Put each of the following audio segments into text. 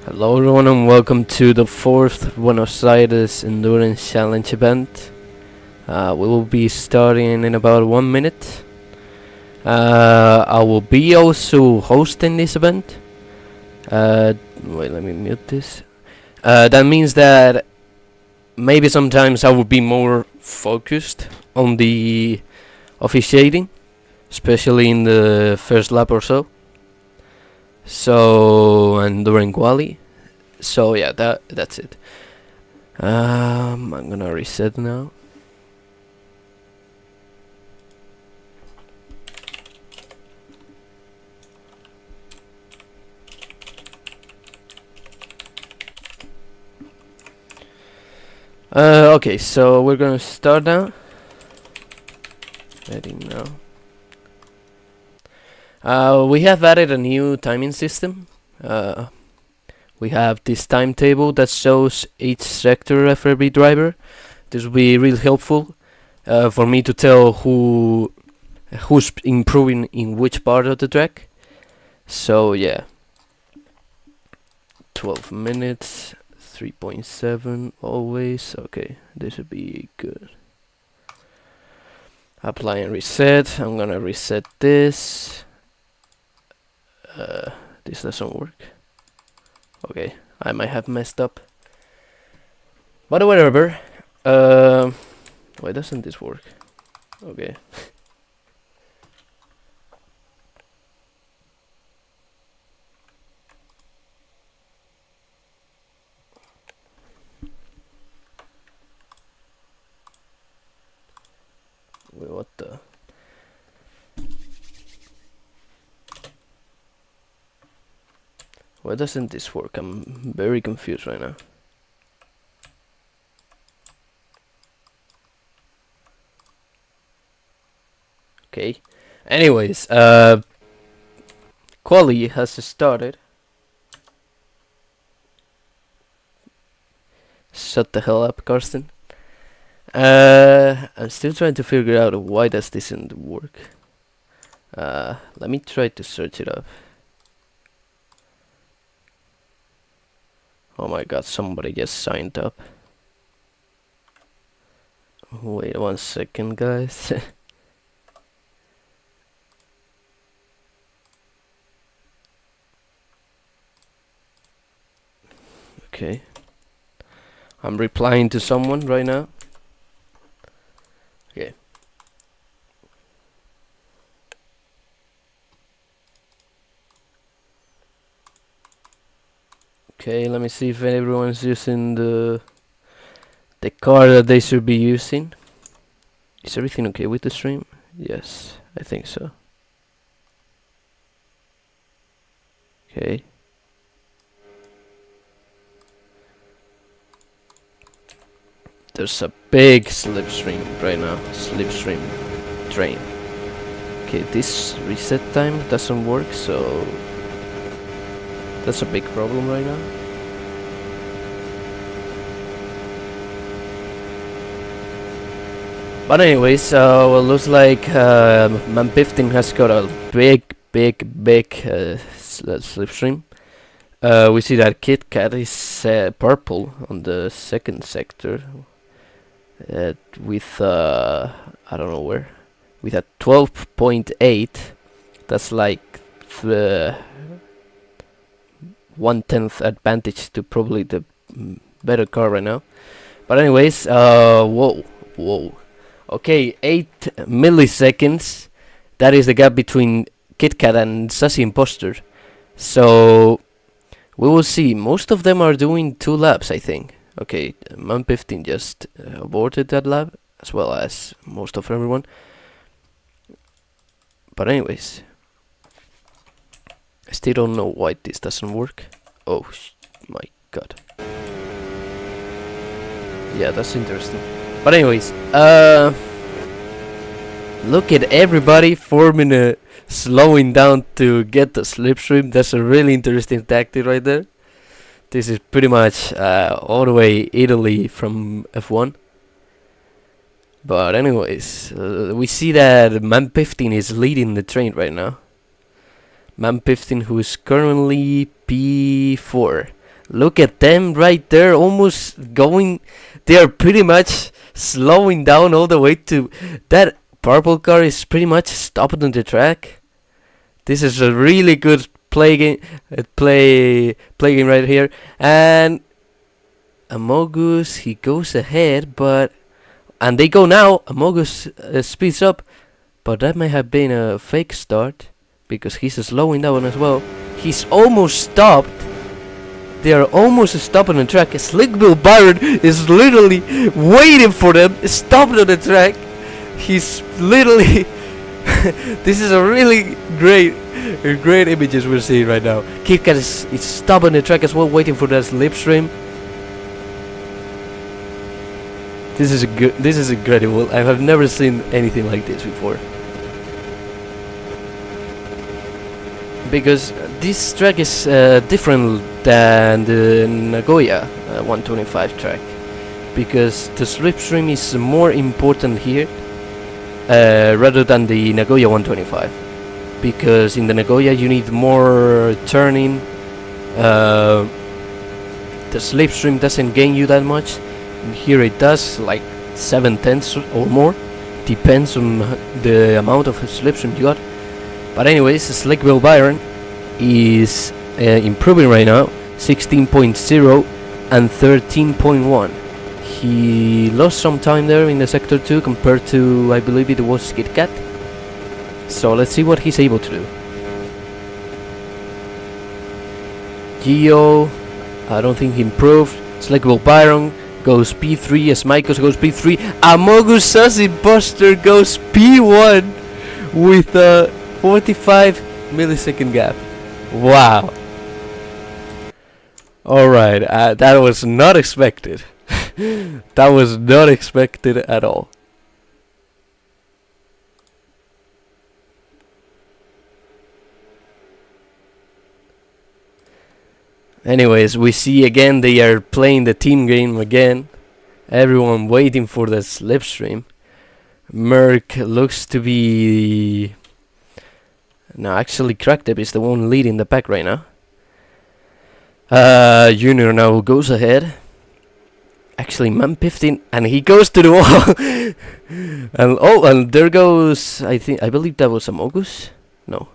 Hello everyone and welcome to the 4th Buenos Aires Endurance Challenge event. We will be starting in about 1 minute. I will be also hosting this event. Wait, let me mute this. That means that maybe sometimes I will be more focused on the officiating, especially in the first lap or so. And during quali. So yeah, that's it. I'm gonna reset now. Okay, so we're gonna start now. Ready now. We have added a new timing system. We have this timetable that shows each sector of every driver. This will be really helpful for me to tell who's improving in which part of the track. So yeah, 12 minutes, 3.7 always. Okay, this would be good. Apply and reset. I'm gonna reset this. This doesn't work. Okay, I might have messed up. But whatever. Why doesn't this work? Okay. Wait, what the? Why doesn't this work? I'm very confused right now. Okay. Anyways, quali has started. Shut the hell up, Karsten. I'm still trying to figure out why this doesn't work. Let me try to search it up. Oh my god, somebody just signed up. Wait 1 second, guys. Okay. I'm replying to someone right now. Okay. Okay, let me see if everyone's using the car that they should be using. Is everything okay with the stream? Yes, I think so. Okay. There's a big slipstream right now. Slipstream train. Okay, this reset time doesn't work, so that's a big problem right now. But anyways, well, looks like man 15 has got a big slipstream. We see that Kit Kat is purple on the second sector. With I don't know where, with a 12.8. That's like 1/10 advantage to probably the better car right now. But anyways, whoa. Okay, 8 milliseconds. That is the gap between Kit Kat and Sassy Imposter. So we will see. Most of them are doing 2 laps, I think. Okay, Man 15 just aborted that lap, as well as most of everyone. But anyways, I still don't know why this doesn't work. Oh my god. Yeah, that's interesting. But anyways, look at everybody forming a slowing down to get the slipstream. That's a really interesting tactic right there. This is pretty much all the way Italy from F1. But anyways, we see that Man 15 is leading the train right now. Man 15, who is currently P4. Look at them right there, almost going. They are pretty much slowing down all the way to that purple car is pretty much stopped on the track. This is a really good play game right here. And Amogus, he goes ahead, and they go now. Amogus speeds up, but that may have been a fake start because he's slowing down as well. He's almost stopped. They are almost stopping on the track. Slick Bill Byron is literally waiting for them, stopped on the track. He's literally this is a really great images we're seeing right now. Kit Kat is stopped on the track as well, waiting for that slipstream. This is incredible. I have never seen anything like this before. Because this track is different than the Nagoya 125 track. Because the slipstream is more important here rather than the Nagoya 125. Because in the Nagoya you need more turning. The slipstream doesn't gain you that much. Here it does, like 7/10 or more. Depends on the amount of slipstream you got. But anyways, Slick Bill Byron is improving right now. 16.0 and 13.1. He lost some time there in the sector 2 compared to, I believe it was Kit Kat. So let's see what he's able to do. Gio, I don't think he improved. Slick Bill Byron goes P3 as Michaels goes P3. Amogus Sassy Buster goes P1 with a 45 millisecond gap. Wow. Alright, that was not expected. That was not expected at all. Anyways, we see again they are playing the team game again. Everyone waiting for the slipstream. Merc looks to be... No, actually Crackdeb is the one leading the pack right now. Junior now goes ahead. Actually, Man 15, and he goes to the wall. and there goes, I believe that was Amogus. No,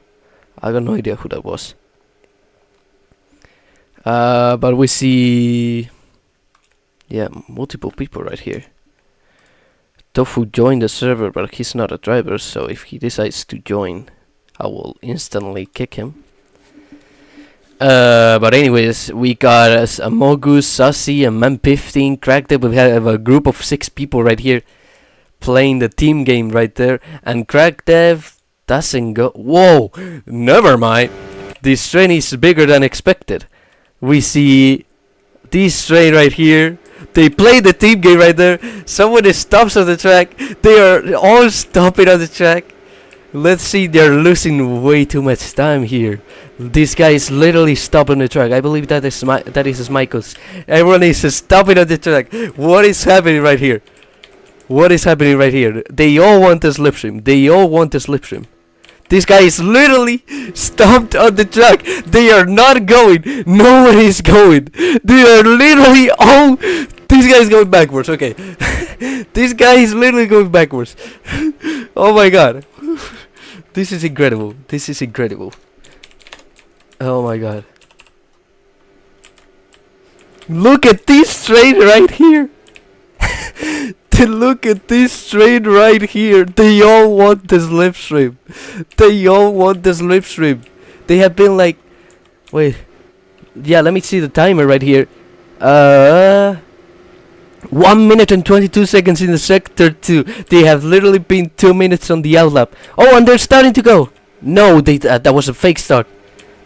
I got no idea who that was. But we see, yeah, multiple people right here. Tofu joined the server, but he's not a driver, so if he decides to join, I will instantly kick him. But anyways, we got Amogus, Sassy, and Man 15, Crackdev. We have a group of 6 people right here playing the team game right there. And Crackdev doesn't go. Whoa! Never mind. This train is bigger than expected. We see this train right here. They play the team game right there. Someone stops on the track. They are all stopping on the track. Let's see, they're losing way too much time here. This guy is literally stopping the track. I believe that is Michaels. Everyone is stopping on the track. What is happening right here? What is happening right here? They all want the slipstream. They all want the slipstream. This guy is literally stopped on the track. They are not going. No one is going. They are literally all... This guy is going backwards. Okay. This guy is literally going backwards. Oh my god. This is incredible. This is incredible. Oh my god. Look at this train right here. Look at this train right here. They all want the slipstream. They all want the slipstream. They have been like... Wait. Yeah, let me see the timer right here. 1 minute and 22 seconds in the sector 2. They have literally been 2 minutes on the outlap. Oh, and they're starting to go. No, that was a fake start.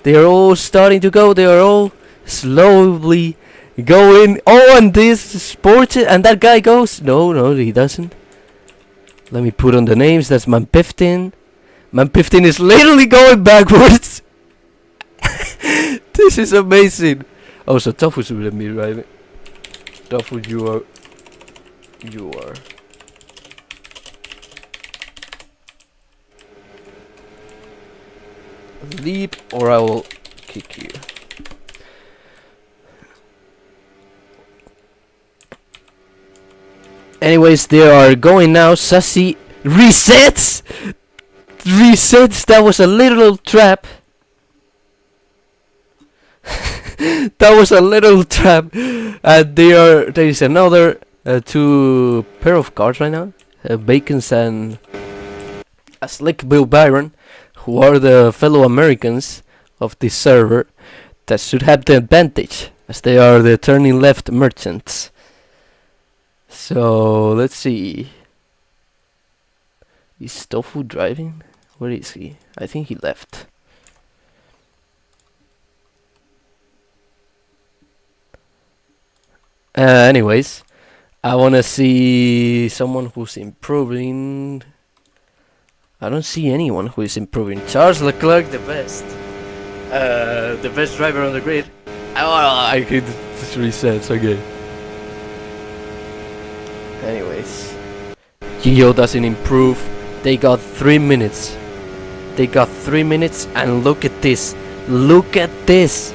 They are all starting to go. They are all slowly going. Oh, and this sports and that guy goes. No, he doesn't. Let me put on the names. That's Man 15. Man 15 is literally going backwards. This is amazing. Oh, so Tofu's with me, right? Tofu, you are leap, or I will kick you. Anyways, they are going now. Sassy resets. Resets. That was a little trap. That was a little trap. There is another 2 pair of cards right now. Bacons and a Slick Bill Byron, who are the fellow Americans of this server that should have the advantage, as they are the turning left merchants. So let's see. Is Tofu driving? Where is he? I think he left. Anyways, I wanna see someone who's improving. I don't see anyone who is improving. Charles Leclerc, the best driver on the grid. I could just reset, okay. Anyways, Gio doesn't improve. They got 3 minutes. They got 3 minutes, and look at this. Look at this.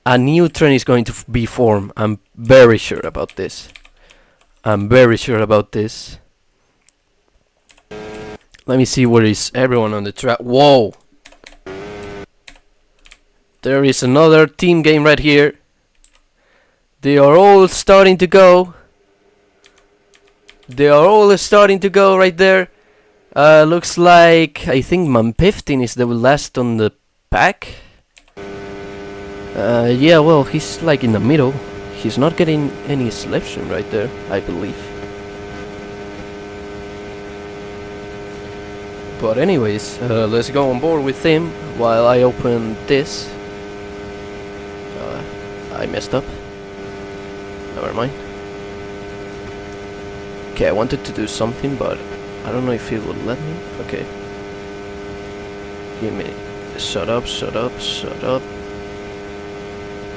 A new trend is going to be formed. I'm very sure about this. I'm very sure about this. Let me see where is everyone on the track. Whoa! There is another team game right here. They are all starting to go. They are all starting to go right there. Looks like I think Man 15 is the last on the pack. Yeah, well, he's like in the middle. He's not getting any selection right there, I believe. But anyways, let's go on board with him while I open this. I messed up. Never mind. Okay, I wanted to do something, but I don't know if it will let me. Okay. Give me... Shut up, shut up, shut up.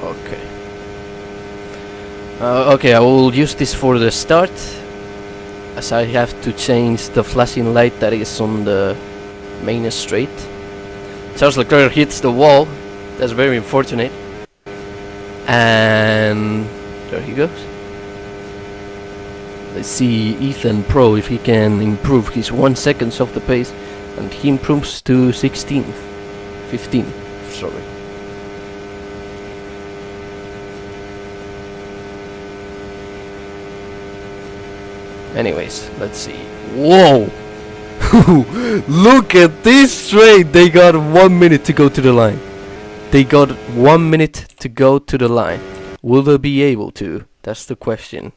Okay. Okay, I will use this for the start, as I have to change the flashing light that is on the main straight. Charles Leclerc hits the wall. That's very unfortunate. And there he goes. Let's see Ethan Pro if he can improve his 1 second off the pace, and he improves to 15th, sorry. Anyways, let's see. Whoa! Look at this straight! They got 1 minute to go to the line. They got 1 minute to go to the line. Will they be able to? That's the question.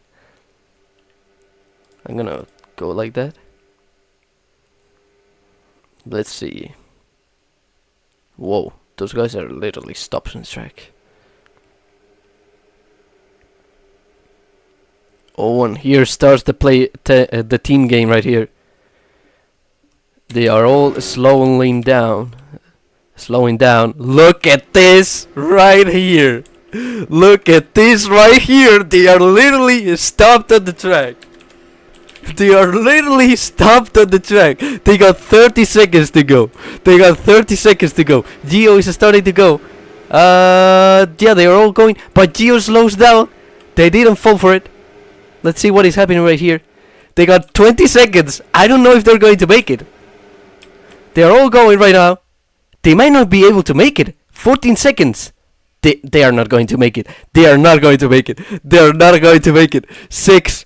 I'm gonna go like that. Let's see. Whoa, those guys are literally stopped on track. Oh, and here starts the team game right here. They are all slowing down. Look at this right here. Look at this right here. They are literally stopped at the track. They are literally stopped at the track. They got 30 seconds to go. Gio is starting to go. Yeah, they are all going. But Gio slows down. They didn't fall for it. Let's see what is happening right here. They got 20 seconds. I don't know if they're going to make it. They are all going right now. They might not be able to make it. 14 seconds. They are not going to make it. They are not going to make it. 6,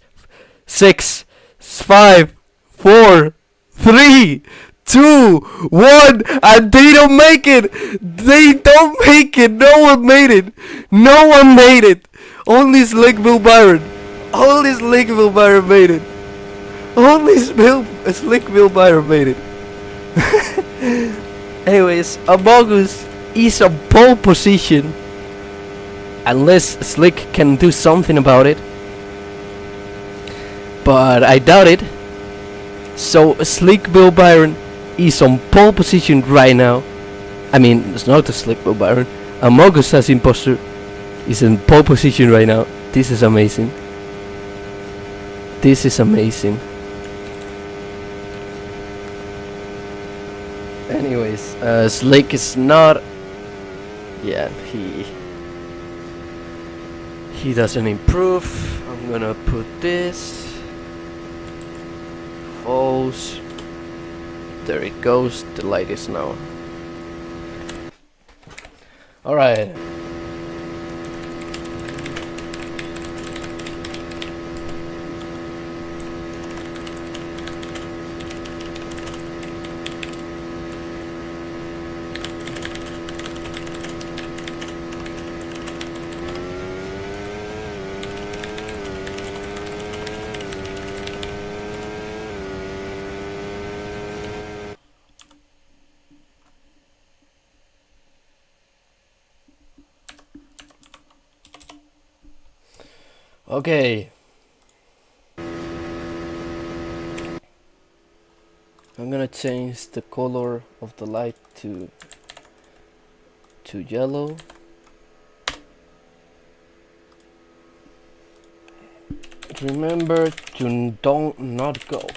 5, 4, 3, 2, 1, and they don't make it. No one made it. Only Slick Bill Byron made it. Anyways, Amogus is on pole position, unless Slick can do something about it, but I doubt it. So Slick Bill Byron is on pole position right now. I mean, it's not a Slick Bill Byron. Amogus as imposter is in pole position right now. This is amazing. Anyways, Slick is not. Yeah, he doesn't improve. I'm gonna put this. falls. There it goes. The light is now. Alright. Okay. I'm gonna change the color of the light to yellow. Remember to not go.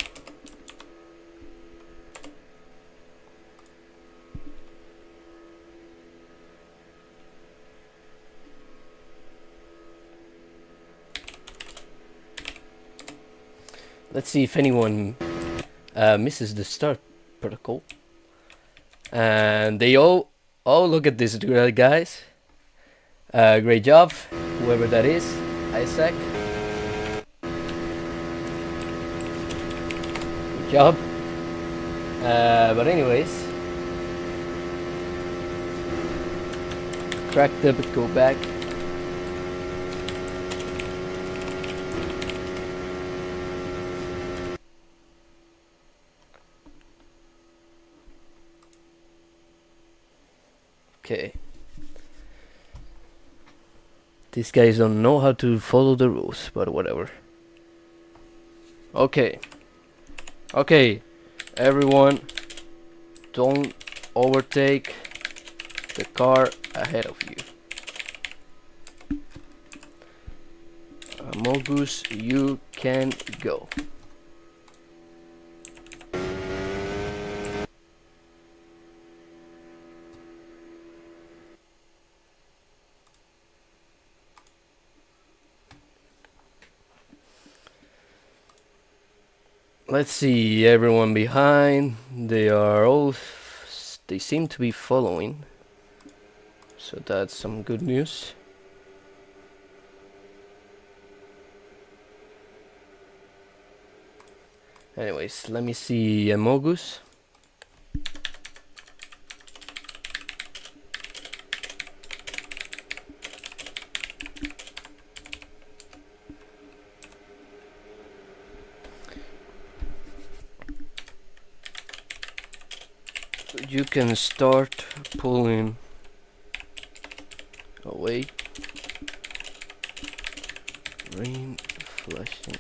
Let's see if anyone misses the start protocol. And they all look at this, guys. Great job, whoever that is, Isaac. Good job. But anyways, crack the go back. Okay. These guys don't know how to follow the rules, but whatever. Okay. Okay, everyone, don't overtake the car ahead of you. Mogus, you can go. Let's see, everyone behind, they seem to be following, so that's some good news. Anyways, let me see Mogus. You can start pulling away. Rain flashing.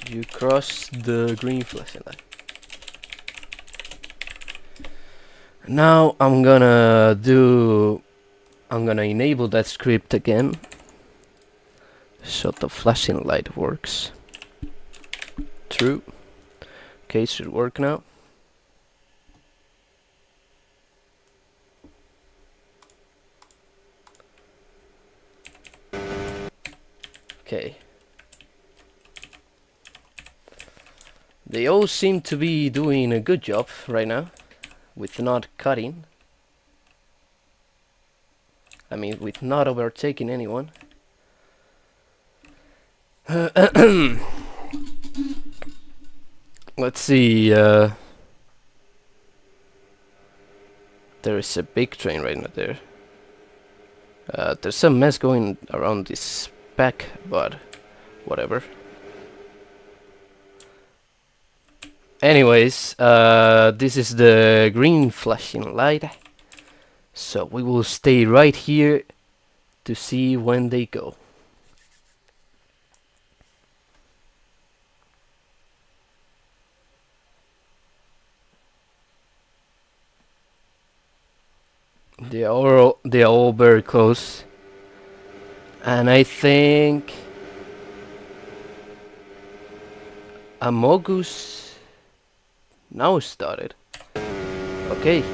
You cross the green flashing light. Now I'm gonna enable that script again, so the flashing light works. True. Okay, it should work now. Okay. They all seem to be doing a good job right now with not cutting. I mean, with not overtaking anyone. Let's see. There is a big train right now there. There's some mess going around this pack, but whatever. Anyways, this is the green flashing light, so we will stay right here to see when they go. They are all very close, and I think Amogus now started. Okay,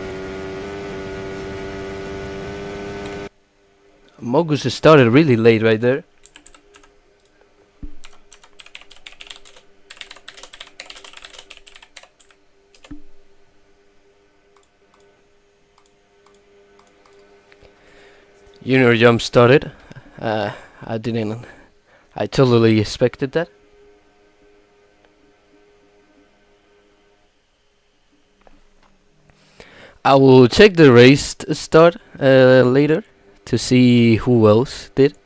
Amogus started really late right there. Junior jump started. I didn't. I totally expected that. I will check the race start later to see who else did,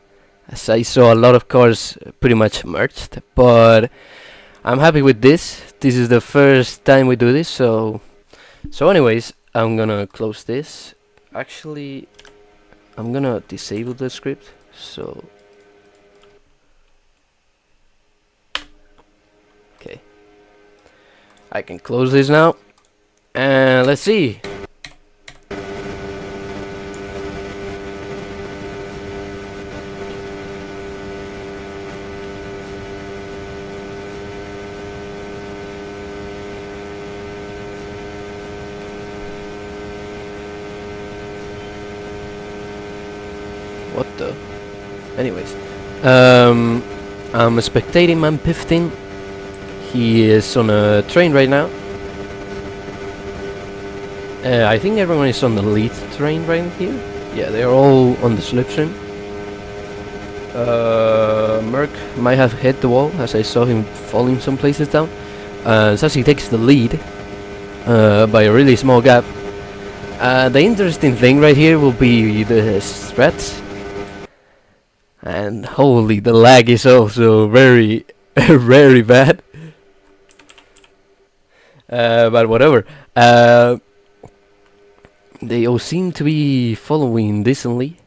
as I saw a lot of cars pretty much merged. But I'm happy with this. This is the first time we do this, so anyways, I'm gonna close this. Actually, I'm gonna disable the script. So okay, I can close this now, and let's see. What the? Anyways, I'm spectating man 15. He is on a train right now. I think everyone is on the lead train right here. Yeah, they're all on the slipstream. Merc might have hit the wall, as I saw him falling some places down. Sassy takes the lead by a really small gap. The interesting thing right here will be the strats. And holy, the lag is also very, very bad. But whatever. They all seem to be following decently.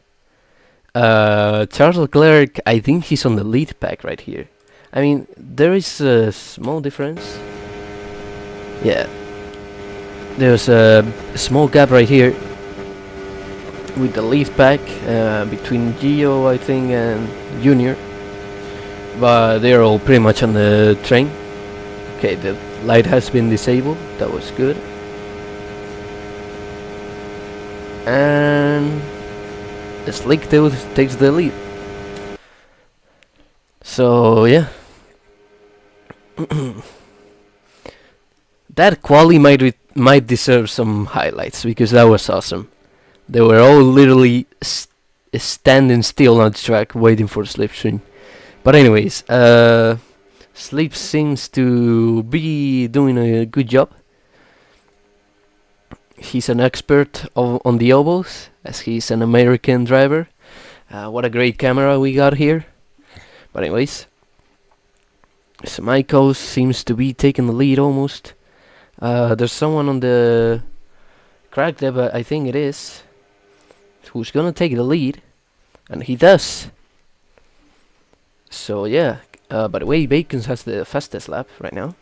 Charles Leclerc, I think he's on the lead pack right here. I mean, there is a small difference. Yeah. There's a small gap right here with the lead pack between Gio, I think, and Junior. But they're all pretty much on the train. Okay, the light has been disabled. That was good. And the Slick Tail takes the lead. So yeah. That quali might deserve some highlights, because that was awesome. They were all literally standing still on the track waiting for slipstream. But anyways, Sleep seems to be doing a good job. He's an expert on the ovals, as he's an American driver. What a great camera we got here. But anyways, Samaiko seems to be taking the lead almost. There's someone on the crack there, but I think it is, who's gonna take the lead, and he does. So yeah, by the way, Bacons has the fastest lap right now.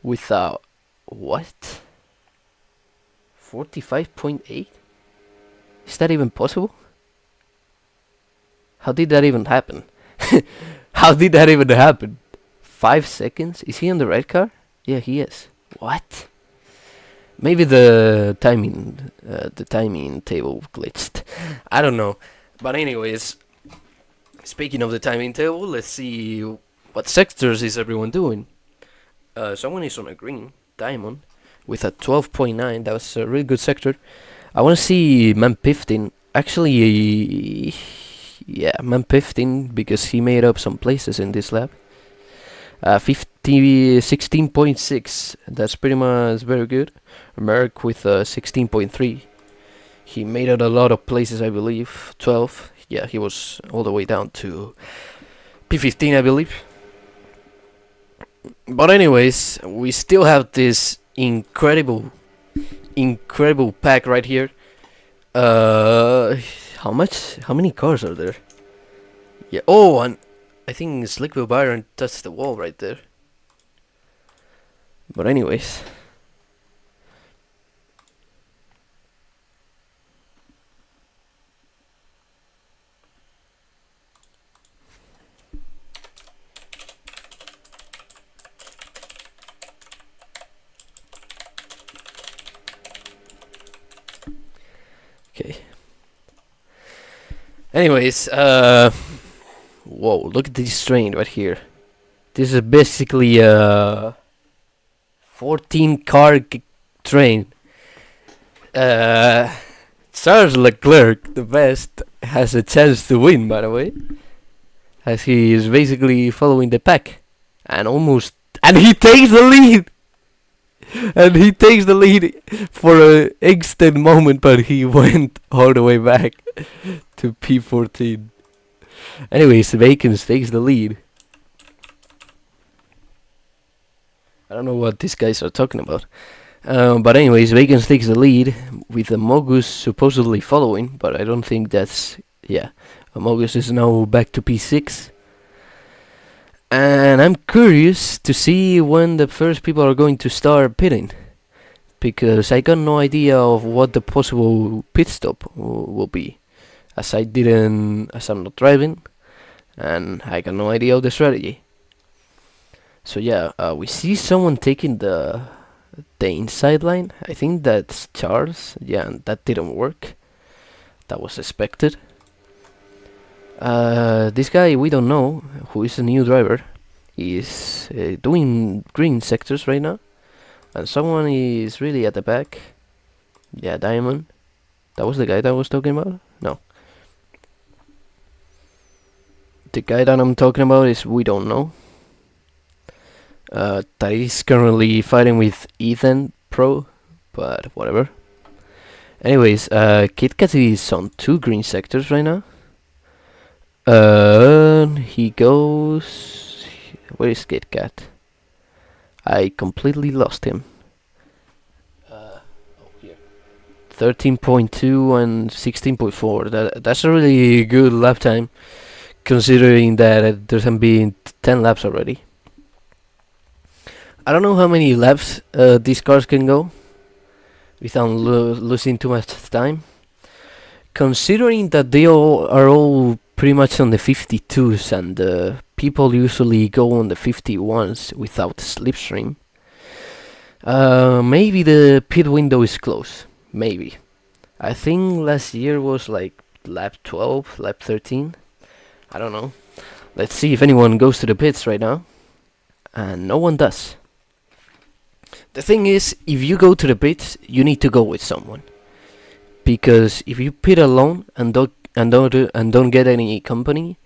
Without what? 45.8? Is that even possible? How did that even happen? How did that even happen? 5 seconds? Is he on the red car? Yeah, he is. What? Maybe the timing table glitched. I don't know. But anyways, speaking of the timing table, let's see what sectors is everyone doing. Someone is on a green diamond with a 12.9. That was a really good sector. I want to see man 15. Actually, yeah, man 15, because he made up some places in this lap. 16.6. That's pretty much very good. Merck with 16.3. He made out a lot of places, I believe. 12. Yeah, he was all the way down to P15, I believe. But anyways, we still have this incredible pack right here. How many cars are there? Yeah. Oh, and I think Slickville Byron touched the wall right there. But anyways, okay. Anyways, whoa, look at this train right here. This is basically a 14 car train. Charles Leclerc, the best, has a chance to win, by the way, as he is basically following the pack, and he takes the lead, and he takes the lead for an instant moment, but he went all the way back to P14. Anyways, Bacons takes the lead. I don't know what these guys are talking about. But anyways, Bacons takes the lead with Amogus supposedly following, but I don't think that's... yeah, Amogus is now back to P6. And I'm curious to see when the first people are going to start pitting, because I got no idea of what the possible pit stop will be, as I'm not driving, and I got no idea of the strategy. So yeah, we see someone taking the inside line. I think that's Charles. Yeah, and that didn't work. That was expected. This guy, we don't know, who is a new driver, is doing green sectors right now, and someone is really at the back. Yeah, Diamond. That was the guy that I was talking about? No. The guy that I'm talking about is we don't know. That is currently fighting with Ethan Pro, but whatever. Anyways, KitKat is on 2 green sectors right now. He goes... where is KitKat? I completely lost him. Oh, here. 13.2 and 16.4. That's a really good lap time, considering that there's been 10 laps already. I don't know how many laps these cars can go without losing too much time, considering that they are all pretty much on the 52s, and people usually go on the 51s without slipstream. Maybe the pit window is close. Maybe. I think last year was like lap 12, lap 13. I don't know. Let's see if anyone goes to the pits right now. And no one does. The thing is, if you go to the pits, you need to go with someone, because if you pit alone and don't get any company,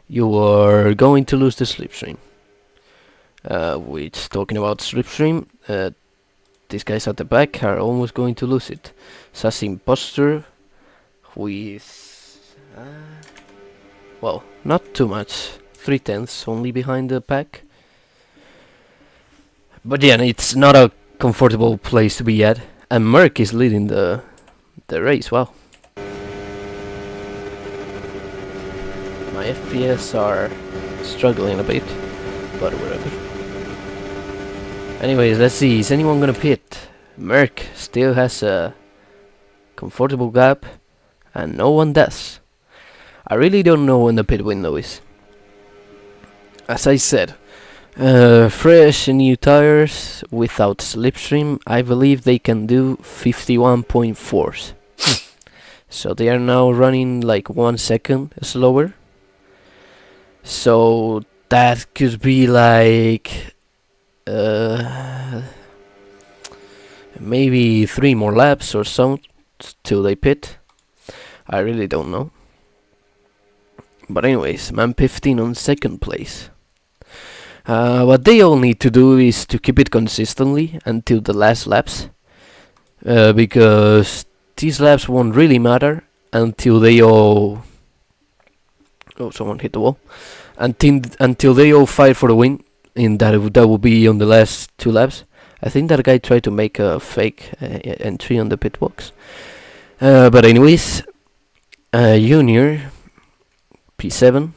you are going to lose the slipstream. Which, talking about slipstream, these guys at the back are almost going to lose it. Sassy Imposter, who is well, not too much, 3/10 only behind the pack. But yeah, it's not a comfortable place to be at, and Merc is leading the race. Wow. My FPS are struggling a bit, but whatever. Anyways, let's see, is anyone gonna pit? Merc still has a comfortable gap, and no one does. I really don't know when the pit window is. As I said, fresh new tires without slipstream, I believe they can do 51.4s. So they are now running like 1 second slower. So that could be like maybe 3 more laps or so till they pit. I really don't know. But anyways, Man 15 on 2nd place. What they all need to do is to keep it consistently until the last laps, because these laps won't really matter until they all... oh, someone hit the wall. Until they all fight for the win, and that will be on the last 2 laps. I think that guy tried to make a fake entry on the pit box. But anyways, Junior, P7.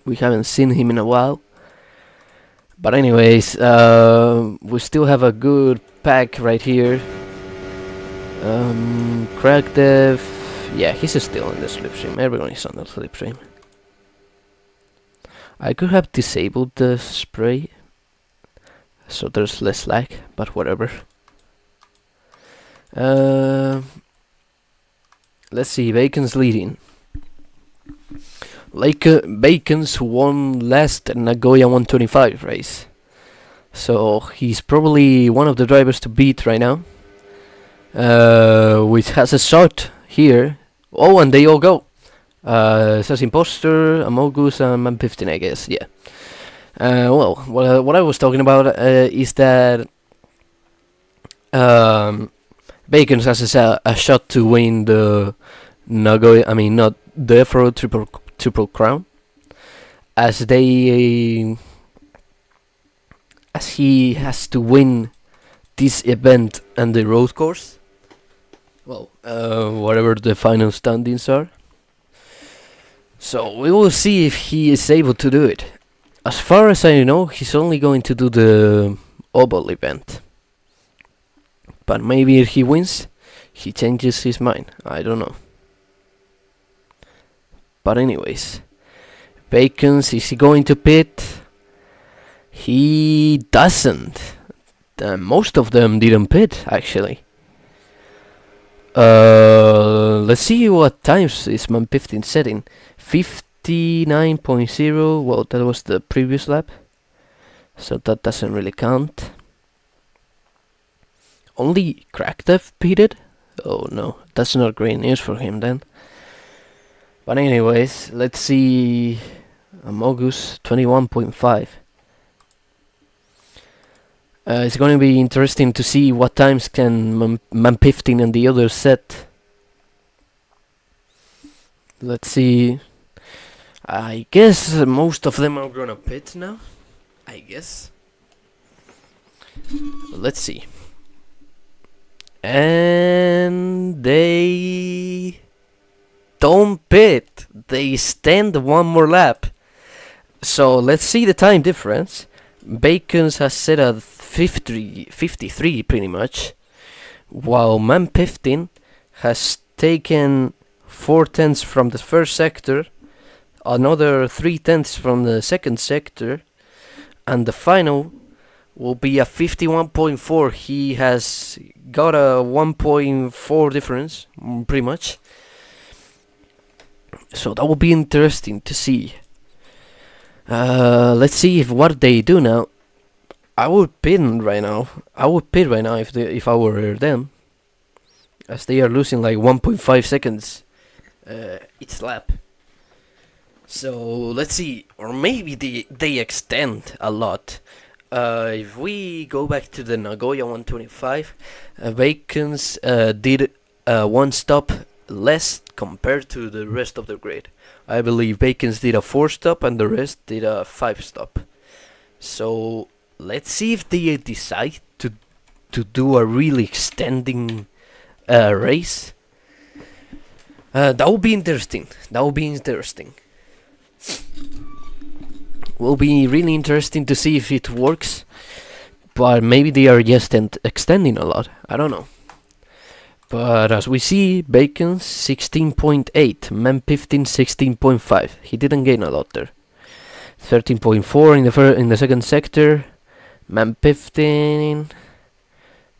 We haven't seen him in a while. But anyways, we still have a good pack right here. Crack Dev, yeah, he's still in the slipstream. Everyone is on the slipstream. I could have disabled the spray, so there's less lag, but whatever. Let's see, Bacon's leading. Bacon's won last Nagoya 125 race, so he's probably one of the drivers to beat right now. which has a shot here. Oh, and they all go. It says Imposter, Amogus, and Man 15, I guess. Yeah. Well, what I was talking about is that Bacon has a shot to win the Nagoya. I mean, not the Afro triple crown, as he has to win this event and the road course. Well, whatever the final standings are. So we will see if he is able to do it. As far as I know, he's only going to do the oval event. But maybe if he wins, he changes his mind. I don't know. But anyways, Bacons, is he going to pit? He doesn't. Most of them didn't pit, actually. Let's see what times is Man 15 setting. 59.0. Well, that was the previous lap, so that doesn't really count. Only Crackdev pitted? Oh no, that's not great news for him then. But anyways, let's see. Amogus 21.5. It's going to be interesting to see what times can Man 15 and the others set. Let's see. I guess most of them are gonna pit now. I guess. Let's see. And they don't pit. They stand one more lap. So let's see the time difference. Bacons has set at 53 pretty much, while Man 15 has taken 4/10 from the first sector, another 3/10 from the second sector, and the final will be a 51.4. He has got a 1.4 difference, pretty much. So that will be interesting to see. Let's see what they do now. I would pit right now. If I were them, as they are losing like 1.5 seconds each lap. So let's see, or maybe they extend a lot. If we go back to the Nagoya 125, Bacons did one stop less compared to the rest of the grid. I believe Bacons did a 4-stop and the rest did a 5-stop. So let's see if they decide to do a really extending race. That would be interesting. Will be really interesting to see if it works, but maybe they are just extending a lot. I don't know. But as we see, Bacon 16.8, Man 15 16.5. He didn't gain a lot there. 13.4 in the second sector. Man 15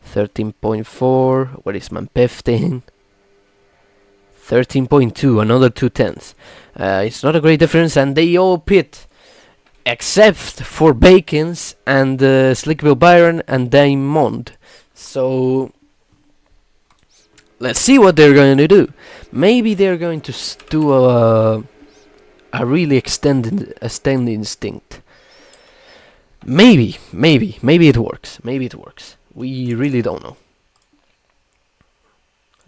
13.4. What is Man 15? 13.2, another 2/10. It's not a great difference, and they all pit except for Bacons and Slickville Byron and Diamond. So let's see what they're going to do. Maybe they're going to do a really extended instinct. Maybe it works. We really don't know.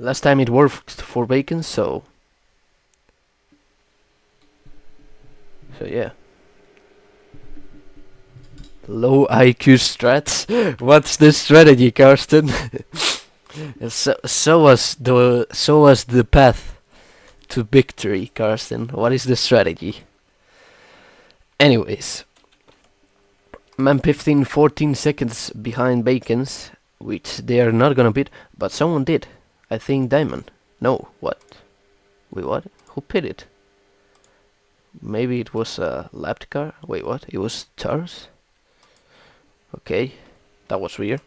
Last time it worked for Bacon, so yeah. Low IQ strats. What's the strategy, Karsten? so was the path to victory, Karsten. What is the strategy? Anyways, Man 15 14 seconds behind Bacons, which they are not gonna beat, but someone did. I think Diamond. No, what? Wait, what? Who pitted? Maybe it was a lapped car. Wait, what? It was Charles? Okay, that was weird.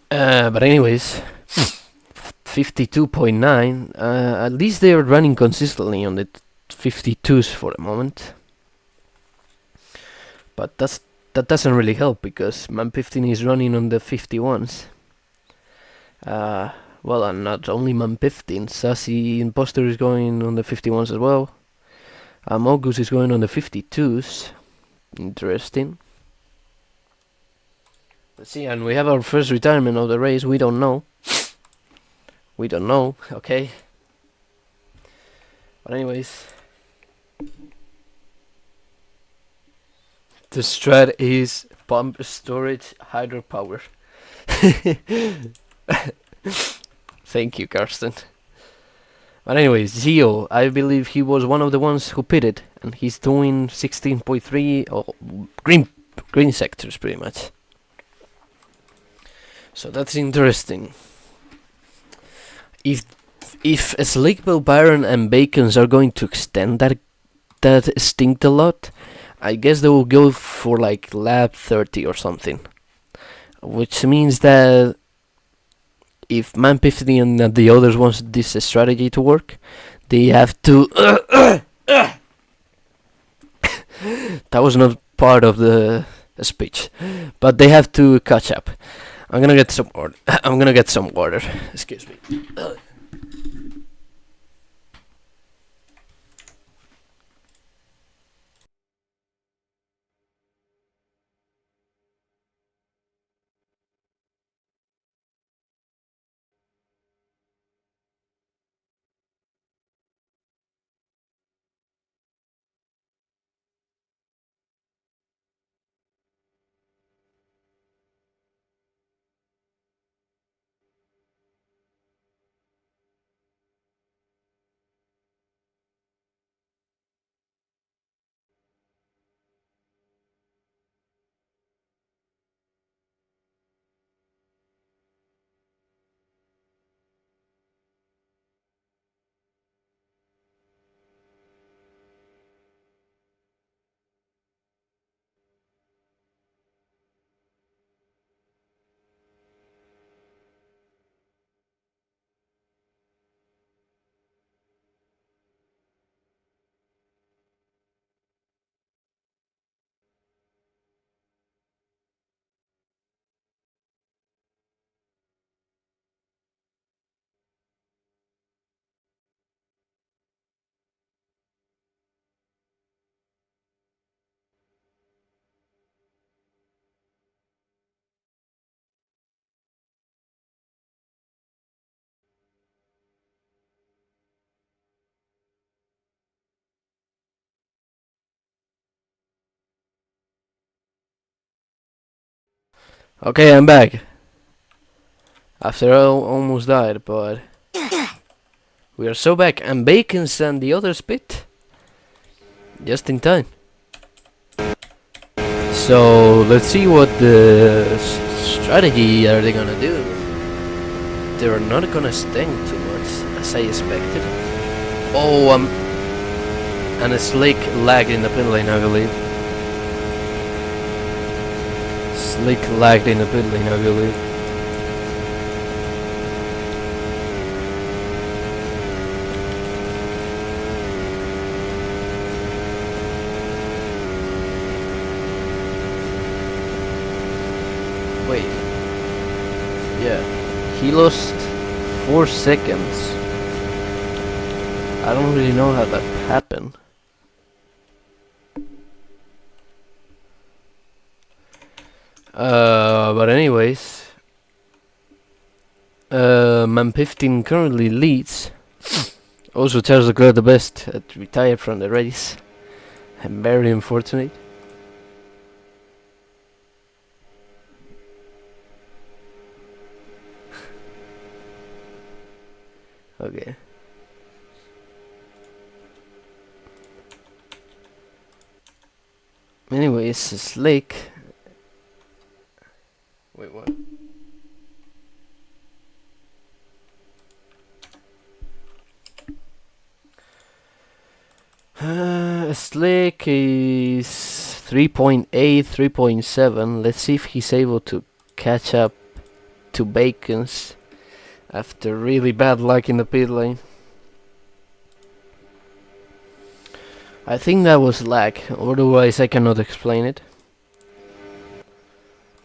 But anyways, 52.9. At least they are running consistently on the 52s for the moment. But that doesn't really help because Man 15 is running on the 51s. Well, and not only man 15, Sassy Imposter is going on the 51s as well. Mogus is going on the 52s. Interesting. Let's see, and we have our first retirement of the race. We don't know. We don't know, okay? But anyways, the strat is pump storage hydropower. Thank you, Karsten. But anyways, Zio, I believe he was one of the ones who pitted, and he's doing 16.3 or green sectors pretty much. So that's interesting. If Slickville, Byron, and Bacons are going to extend that stint a lot, I guess they will go for like lap 30 or something. Which means that if Man 50 and the others want this strategy to work, they have to... That was not part of the speech. But they have to catch up. I'm gonna get some water. I'm gonna get some water. Excuse me. Okay, I'm back. After I almost died, but we are so back. And Bacons and the others bit just in time. So let's see what the strategy are they gonna do. They're not gonna sting too much as I expected. Oh, and a Slick lagged in the pit lane, I believe. Slick lagged in the pit lane, I believe. Wait. Yeah. He lost 4 seconds. I don't really know how that happened. But anyways, Man 15 currently leads. Also, Charles Leclerc the best retired from the race. I'm very unfortunate. Okay. Anyways, Slick. Wait, what? Slick is 3.8, 3.7. Let's see if he's able to catch up to Bacons after really bad luck in the pit lane. I think that was lag, otherwise I cannot explain it.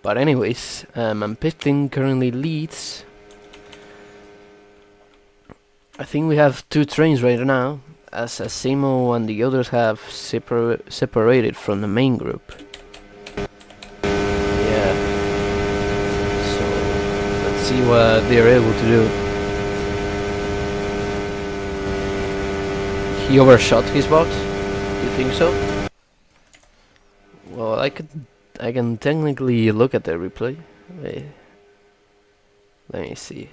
But anyways, Man 15 currently leads. I think we have two trains right now, as Asimo and the others have separated from the main group. Yeah. So let's see what they're able to do. He overshot his box? You think so? Well, I can technically look at the replay. Wait. Let me see.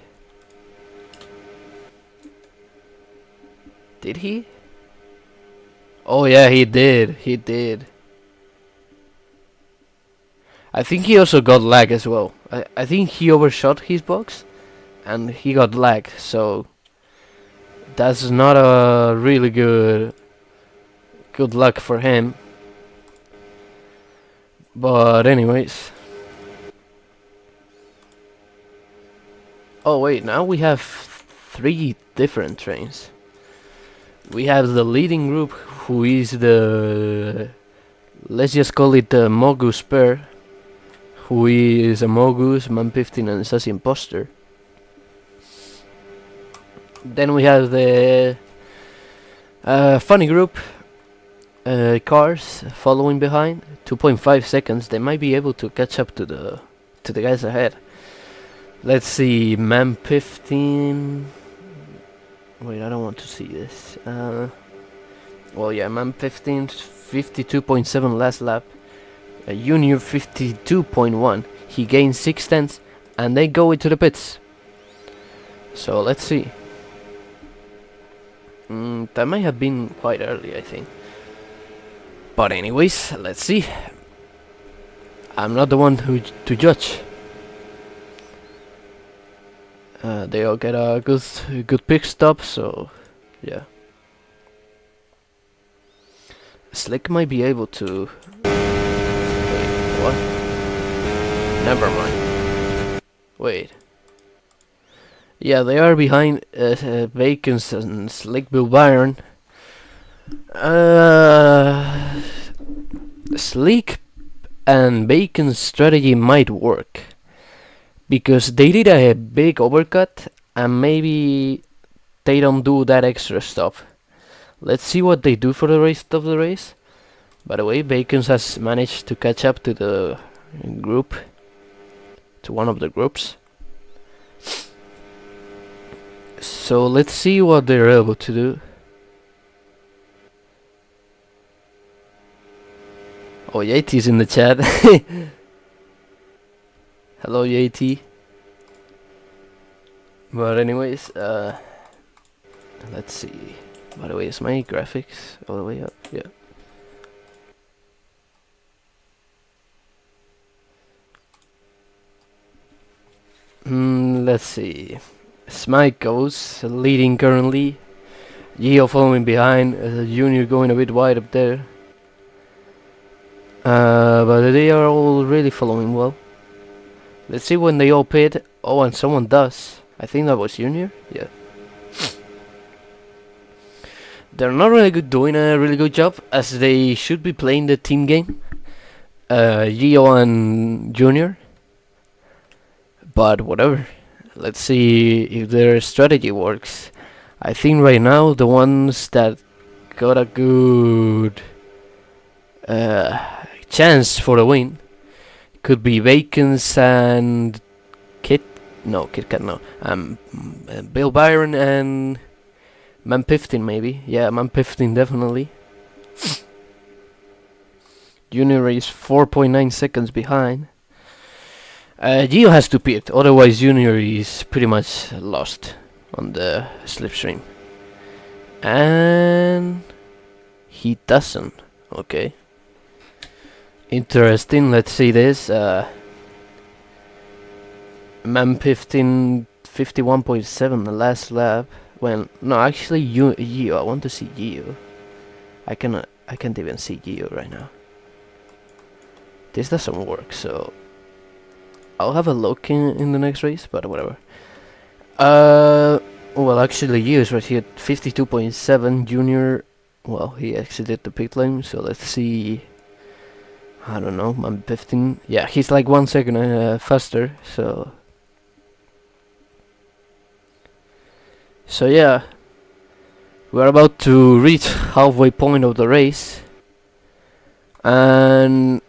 Did he? Oh yeah, he did. He did. I think he also got lag as well. I think he overshot his box and he got lag, so that's not a really good luck for him. But anyways. Oh wait, now we have 3 different trains. We have the leading group, who is the, let's just call it the Mogus pair, who is a Mogus, Man 15 and Sassy Imposter. Then we have the funny group, cars following behind, 2.5 seconds. They might be able to catch up to the guys ahead. Let's see, Man 15. Wait, I don't want to see this. Well, yeah, Man 15, 52.7 last lap. Junior 52.1. He gained 6 tenths, and they go into the pits. So let's see. That might have been quite early, I think. But anyways, let's see. I'm not the one to judge. They all get a good pit stop, so yeah. Slick might be able to. Wait, what? Never mind. Wait. Yeah, they are behind Bacon's and Slick Bill Byron. Slick and Bacon's strategy might work, because they did a big overcut and maybe they don't do that extra stop. Let's see what they do for the rest of the race. By the way, Bacons has managed to catch up to the group, to one of the groups. So let's see what they're able to do. Oh, Yeti's in the chat. Hello, Yeti. But anyways, let's see. By the way, is my graphics all the way up? Yeah. Let's see. Smike goes leading currently. Geo following behind. Junior going a bit wide up there. But they are all really following well. Let's see when they all pit. Oh, and someone does. I think that was Junior. Yeah. They're not really doing a really good job, as they should be playing the team game. Geo and Junior. But whatever. Let's see if their strategy works. I think right now the ones that got a good chance for the win could be Bacons and KitKat no. Bill Byron and Man 15 maybe. Yeah, Man 15 definitely. Junior is 4.9 seconds behind. Gio has to pit, otherwise Junior is pretty much lost on the slipstream. And he doesn't. Okay. Interesting, let's see this. Man 15, 51.7 the last lap. Well, no, actually Gio, I want to see Gio. I can't even see Gio right now. This doesn't work, so I'll have a look in the next race, but whatever. Well, actually, Gio is right here, 52.7. Junior, well, he exited the pit lane, so let's see. I don't know, Man 15. Yeah, he's like 1 second faster, so. So yeah, We're about to reach halfway point of the race, and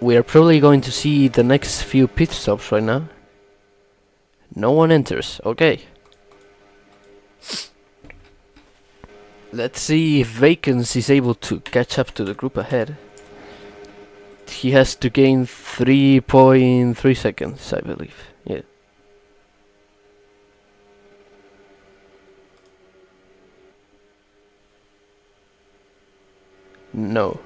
we are probably going to see the next few pit stops right now. No one enters. Okay. Let's see if Vacans is able to catch up to the group ahead. He has to gain 3.3 seconds, I believe. Yeah. No.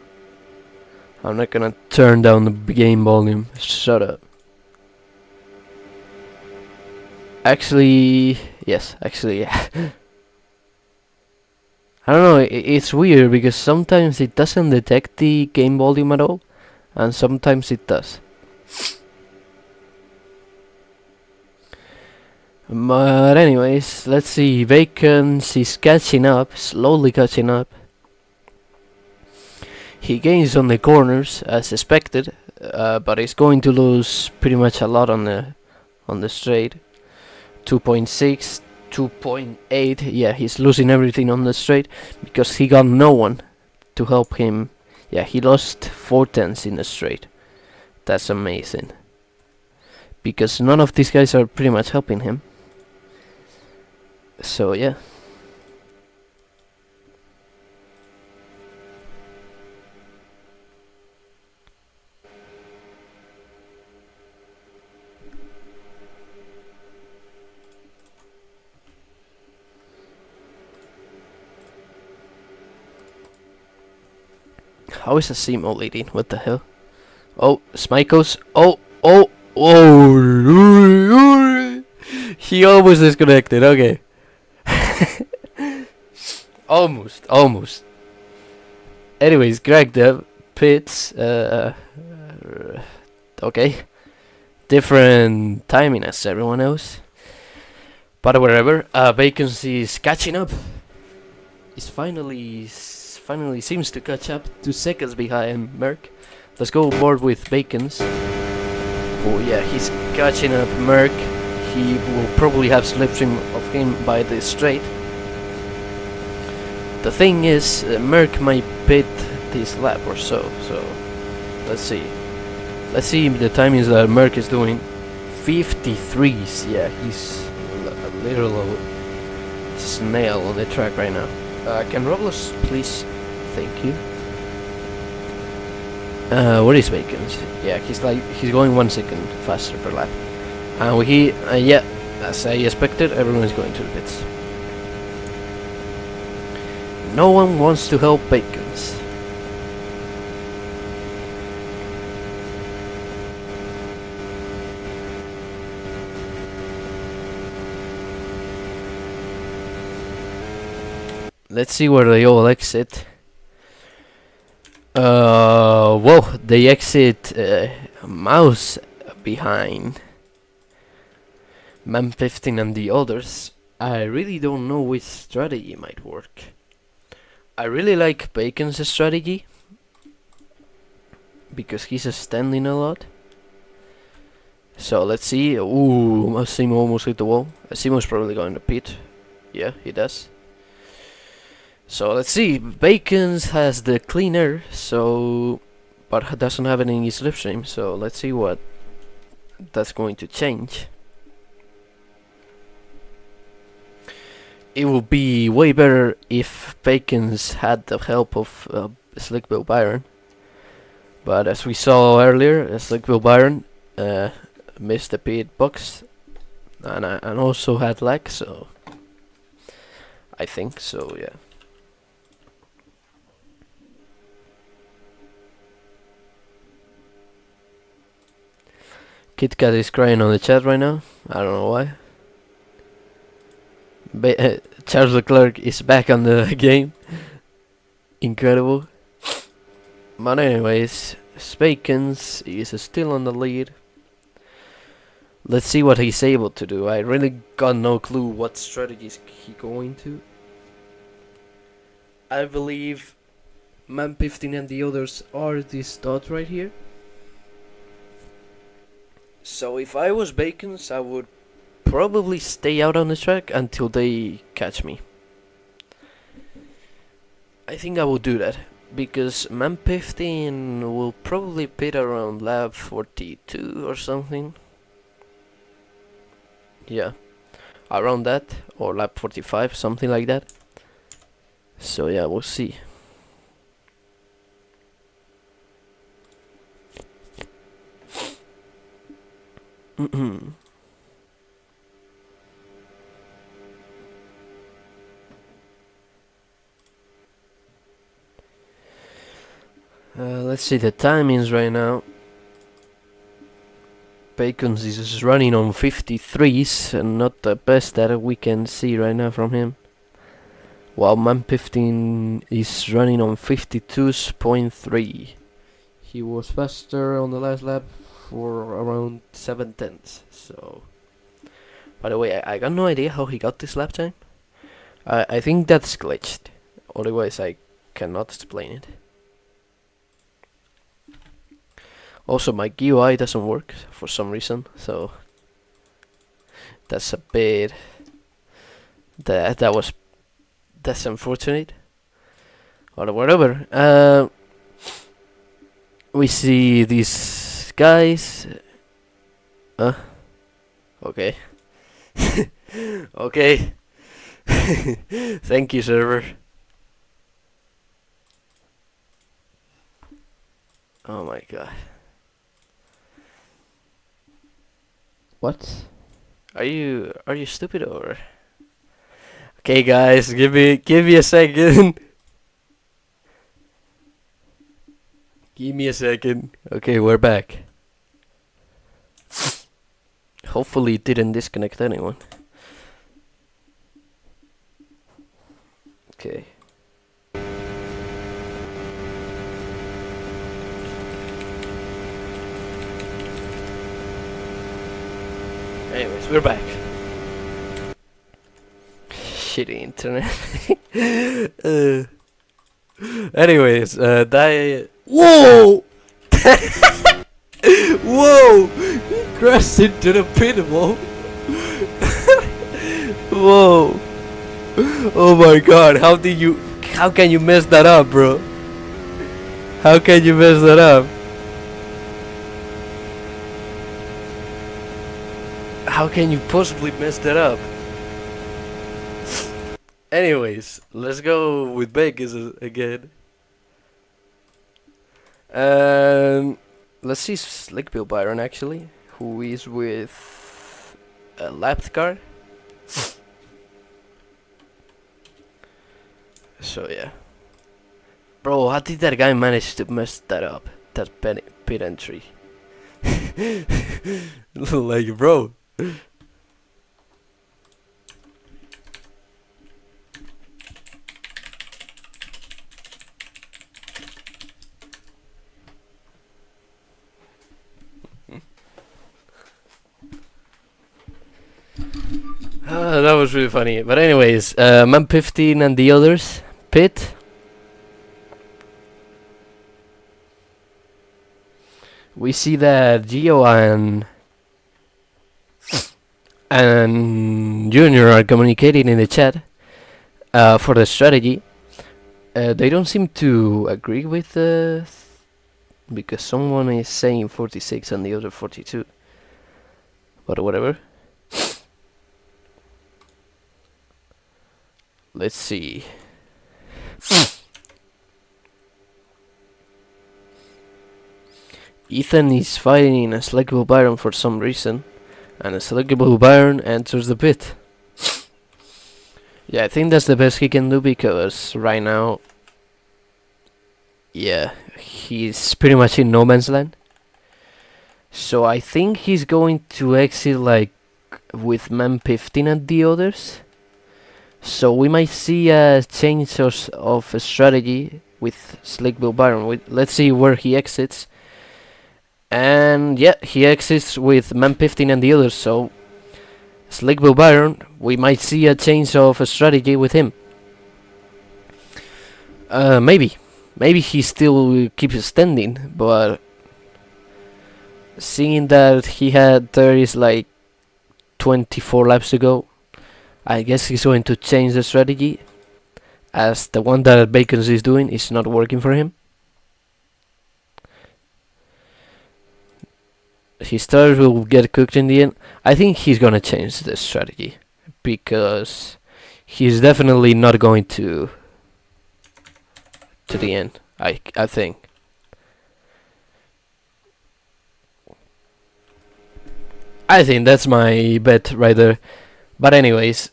I'm not gonna turn down the game volume. Shut up. Actually, yes, actually, yeah. I don't know, it's weird because sometimes it doesn't detect the game volume at all, and sometimes it does. But anyways, let's see, Vacans is catching up, slowly catching up. He gains on the corners as expected, but he's going to lose pretty much a lot on the straight. 2.6, 2.8, yeah, he's losing everything on the straight because he got no one to help him. Yeah, he lost 4/10 in the straight. That's amazing. Because none of these guys are pretty much helping him. So yeah. How is a Simo leading? What the hell? Oh, Smikos. Oh. He almost disconnected. Okay. Almost. Anyways, Greg the pits. Okay. Different timing as everyone else. But wherever, Vacancy is catching up. He's finally seems to catch up 2 seconds behind Merck. Let's go board with Vacans. Oh yeah, he's catching up Merck. He will probably have slipstream of him by the straight. The thing is, Merck might pit this lap or so. So let's see. Let's see the timings that Merck is doing. 53s. Yeah, he's a literal snail on the track right now. Can ROBLOX please? Thank you. Where is Vacans? Yeah, he's going 1 second faster per lap. And yeah, as I expected, everyone is going to the pits. No one wants to help Vacans. Let's see where they all exit. Whoa, they exit Mouse behind Man 15 and the others. I really don't know which strategy might work. I really like Bacon's strategy because he's standing a lot. So let's see. Ooh, Massimo almost hit the wall. Massimo's probably going to pit. Yeah, he does. So let's see, Bacon's has the clean air, so but doesn't have any slipstream, so let's see what that's going to change. It would be way better if Bacon's had the help of Slick Bill Byron, but as we saw earlier, Slick Bill Byron missed the pit box and also had lag, so I think so, yeah. KitKat is crying on the chat right now. I don't know why. Charles Leclerc is back on the game. Incredible. But anyways, Spakens is still on the lead. Let's see what he's able to do. I really got no clue what strategies he going to. I believe Man 15 and the others are this dot right here. So if I was Bacon's, I would probably stay out on the track until they catch me. I think I will do that, because man 15 will probably pit around lap 42 or something. Yeah, around that, or lap 45, something like that. So yeah, we'll see. Let's see the timings right now. Bacons is running on 53s, and not the best that we can see right now from him. While man 15 is running on 52.3. He was faster on the last lap for around 7 tenths. So, by the way, I got no idea how he got this lap time. I think that's glitched. Otherwise, I cannot explain it. Also, my GUI doesn't work for some reason, so that's a bit. That's unfortunate. Or whatever. We see these guys. Okay. Okay. Thank you, server. Oh my god. What? Are you stupid or? Okay, guys, give me a second. Give me a second. Okay, we're back. Hopefully it didn't disconnect anyone. Okay. Anyways, we're back. Shitty internet. Anyways, whoa! Whoa! He crashed into the pit wall. Whoa! Oh my god! How can you mess that up, bro? How can you mess that up? How can you possibly mess that up? Anyways, let's go with Vegas again. Let's see Slick Bill Byron actually, who is with a lap car. So yeah. Bro, how did that guy manage to mess that up? That pit entry. Like, bro. That was really funny. But anyways, man 15 and the others pit. We see that Gio and Junior are communicating in the chat for the strategy. They don't seem to agree with because someone is saying 46 and the other 42. But whatever. Let's see. Ethan is fighting a Selectable Byron for some reason, and a Selectable Byron enters the pit. Yeah, I think that's the best he can do, because right now, yeah, he's pretty much in no man's land. So I think he's going to exit like with man 15 and the others. So we might see a change of strategy with Slick Bill Byron. Let's see where he exits. And yeah, he exits with man 15 and the others. So Slick Bill Byron, we might see a change of strategy with him. Maybe he still keeps standing, but seeing that there is like 24 laps to go, I guess he's going to change the strategy. as the one that Bacons is doing is not working for him. His tires will get cooked in the end. I think he's gonna change the strategy because he's definitely not going to the end. I think. I think that's my bet right there. But anyways,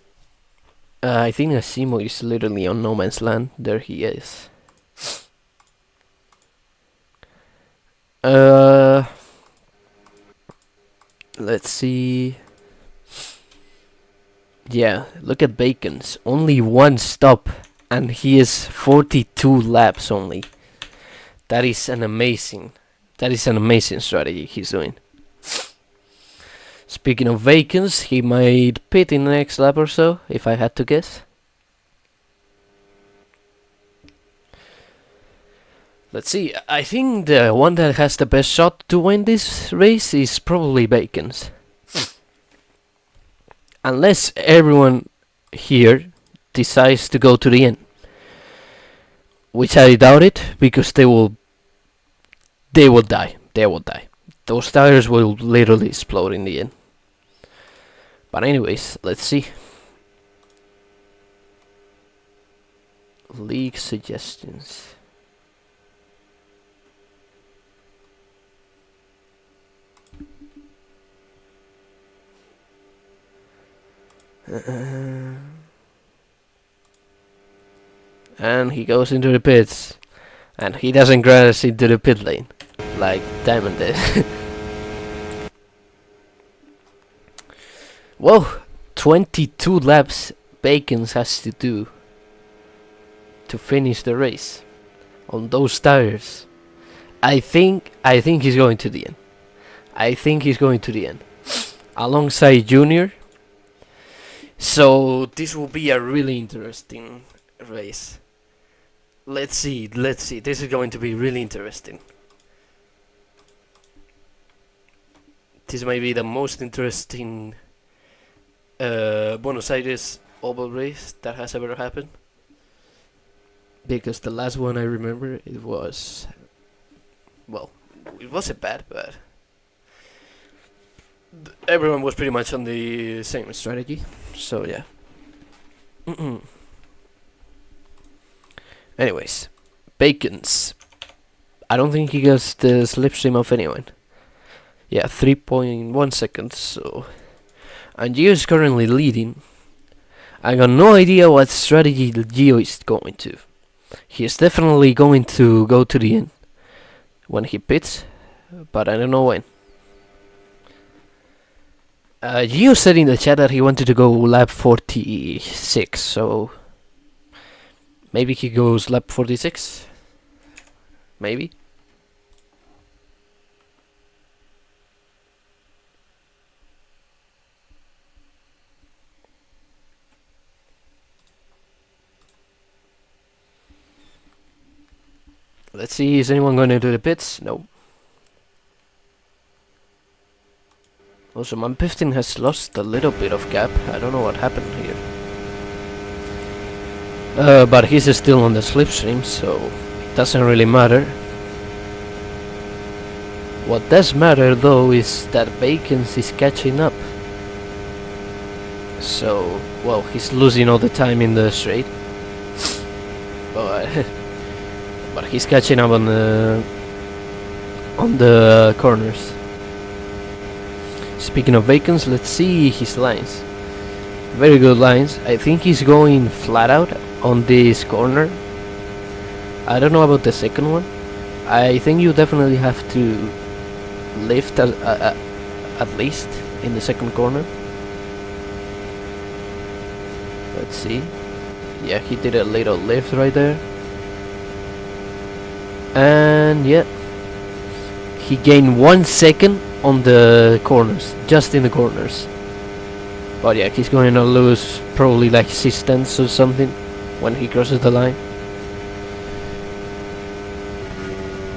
I think Asimo is literally on no man's land. There he is. Let's see. Yeah, look at Bacon's. Only one stop, and he is 42 laps only. That is an amazing strategy he's doing. Speaking of Bacons, he might pit in the next lap or so, if I had to guess. Let's see, I think the one that has the best shot to win this race is probably Bacon's. Unless everyone here decides to go to the end. Which I doubt it, because they will die. They will die. Those tires will literally explode in the end. But anyways, let's see. League suggestions. And he goes into the pits. And he doesn't crash into the pit lane like Diamond did. Well, 22 laps Bacons has to do to finish the race on those tires. I think he's going to the end. I think he's going to the end alongside Junior. So this will be a really interesting race. Let's see. This is going to be really interesting. This may be the most interesting Buenos Aires oval race that has ever happened. Because the last one I remember, it was... well, it wasn't bad, but... everyone was pretty much on the same strategy. So, yeah. Anyways, Bacons. I don't think he gets the slipstream of anyone. Yeah, 3.1 seconds, so... and Gio is currently leading. I got no idea what strategy Gio is going to. He is definitely going to go to the end when he pits, but I don't know when. Gio said in the chat that he wanted to go lap 46, so... maybe he goes lap 46? Maybe? Let's see, is anyone going to do the pits? No. Also, my 15 has lost a little bit of gap. I don't know what happened here. But he's still on the slipstream, so it doesn't really matter. What does matter though is that Bacons is catching up. So, well, he's losing all the time in the straight. But he's catching up on the corners. Speaking of Bacons, let's see his lines. Very good lines. I think he's going flat out on this corner. I don't know about the second one. I think you definitely have to lift at least in the second corner. Let's see. Yeah, he did a little lift right there. And yeah, he gained 1 second on the corners, just in the corners. But yeah, he's going to lose probably like 6 tenths or something when he crosses the line.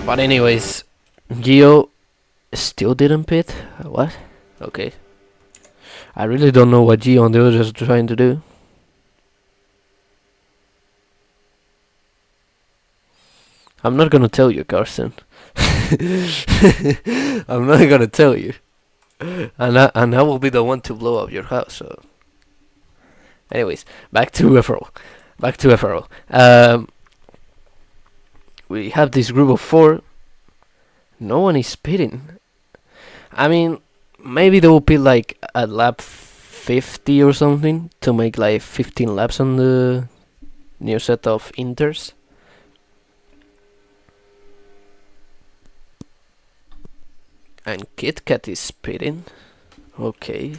But anyways, Gio still didn't pit. What? Okay. I really don't know what Gio and the others are trying to do. I'm not gonna tell you, Carson. I'm not gonna tell you. And I will be the one to blow up your house. So, anyways, back to FRL. Back to FRL. We have this group of 4. No one is speeding. I mean, maybe they will be like at lap 50 or something to make like 15 laps on the new set of Inters. And KitKat is speeding. Okay.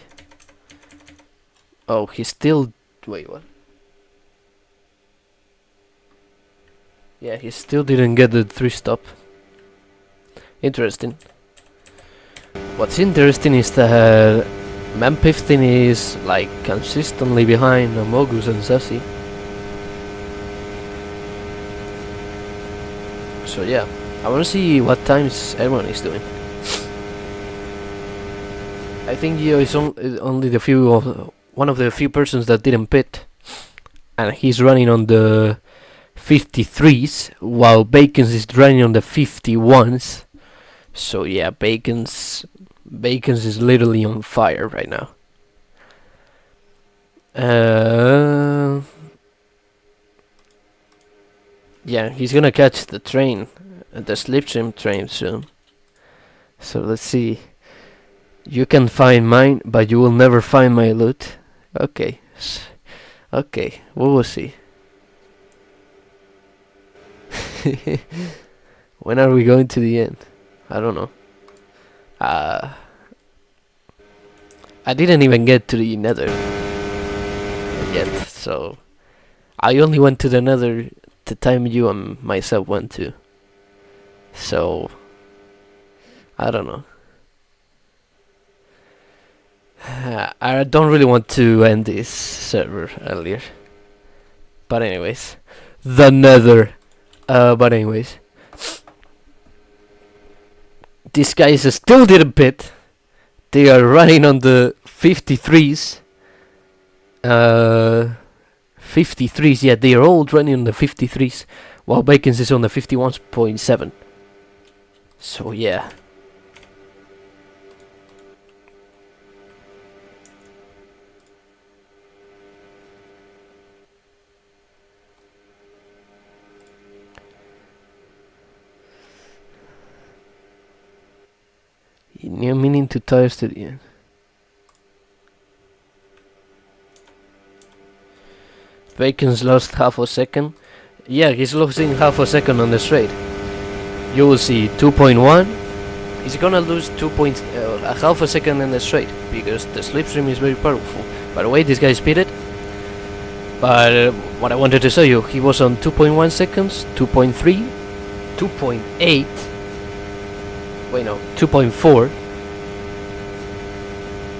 Oh, he's still... Wait, what? Yeah, he still didn't get the 3-stop. Interesting. What's interesting is that Man15 is like consistently behind Amogus and Sassy. So yeah, I wanna see what times everyone is doing. I think Gio is only the one of the few persons that didn't pit, and he's running on the 53s, while Bacons is running on the 51s. So yeah, Bacons is literally on fire right now. Yeah, he's gonna catch the train, the slipstream train soon. So let's see. You can find mine, but you will never find my loot. Okay. Okay, we will see. When are we going to the end? I don't know. I didn't even get to the nether yet, so I only went to the nether the time you and myself went to. So I don't know. I don't really want to end this server earlier. But anyways, the nether. But anyways, these guys still didn't pit. They are running on the 53s. 53s, yeah, they are all running on the 53s, while Bacons is on the 51.7. So yeah. New meaning to tires to the end. Bacon's lost half a second. Yeah, he's losing half a second on the straight. You will see 2.1. He's gonna lose a half a second in the straight because the slipstream is very powerful. By the way, this guy speeded. But what I wanted to show you, he was on 2.1 seconds, 2.3, 2.8. Wait, no, 2.4.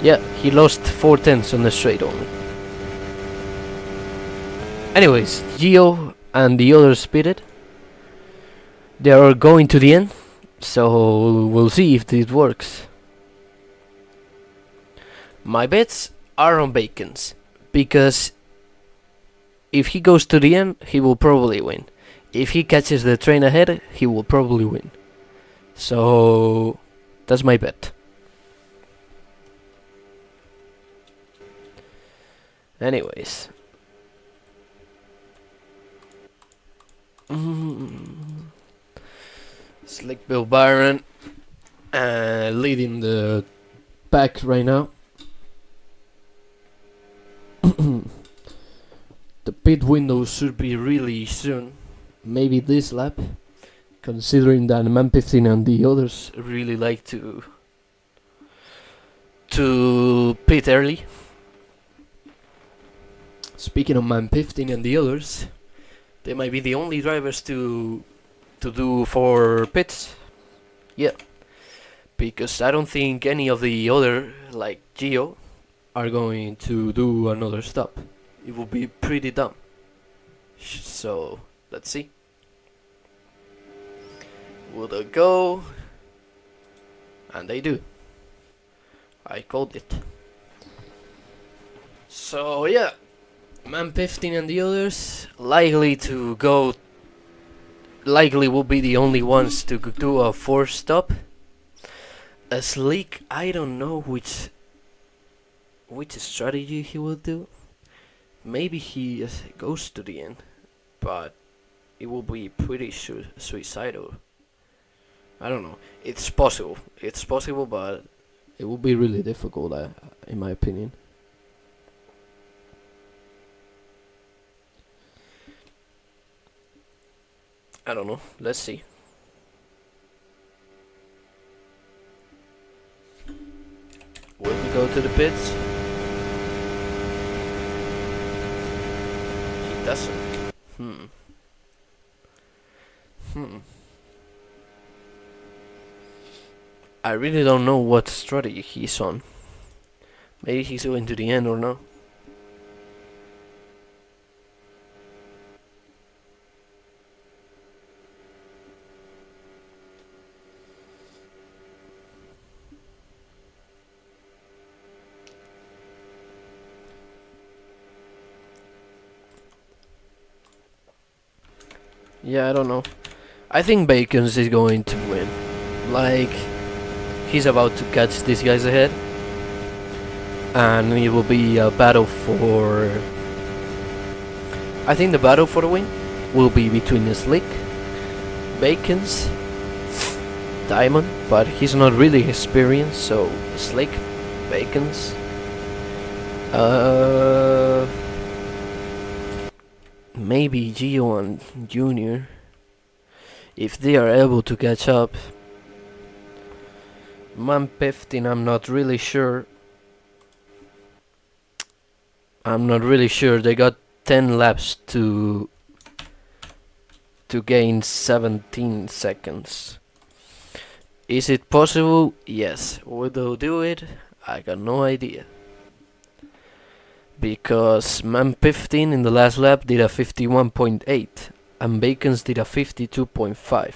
Yeah, he lost 4/10 on the straight only. Anyways, Gio and the others speeded. They are going to the end, so we'll see if this works. My bets are on Bacons, because if he goes to the end, he will probably win. If he catches the train ahead, he will probably win. So that's my bet. Anyways. Slick Bill Byron leading the pack right now. The pit window should be really soon. Maybe this lap. Considering that Man15 and the others really like to pit early. Speaking of Man15 and the others, they might be the only drivers to do 4 pits. Yeah, because I don't think any of the other, like Gio, are going to do another stop. It would be pretty dumb. So let's see. Will they go? And they do. I called it. So yeah, Man15 and the others likely to go likely will be the only ones to do a 4-stop. A Slick, I don't know which strategy he will do. Maybe he goes to the end, but it will be pretty suicidal. I don't know. It's possible. It's possible, but it will be really difficult, in my opinion. I don't know. Let's see. Will we go to the pits? He doesn't. I really don't know what strategy he's on. Maybe he's going to the end or no. Yeah, I don't know. I think Bacons is going to win. Like, he's about to catch these guys ahead. And it will be a battle for... I think the battle for the win will be between the Slick, Bacons, Diamond, but he's not really experienced, so Slick, Bacons, maybe Geo and Junior, if they are able to catch up. Man 15, I'm not really sure. They got 10 laps to gain 17 seconds. Is it possible? Yes. Will they do it? I got no idea. Because Man 15 in the last lap did a 51.8 and Bacons did a 52.5.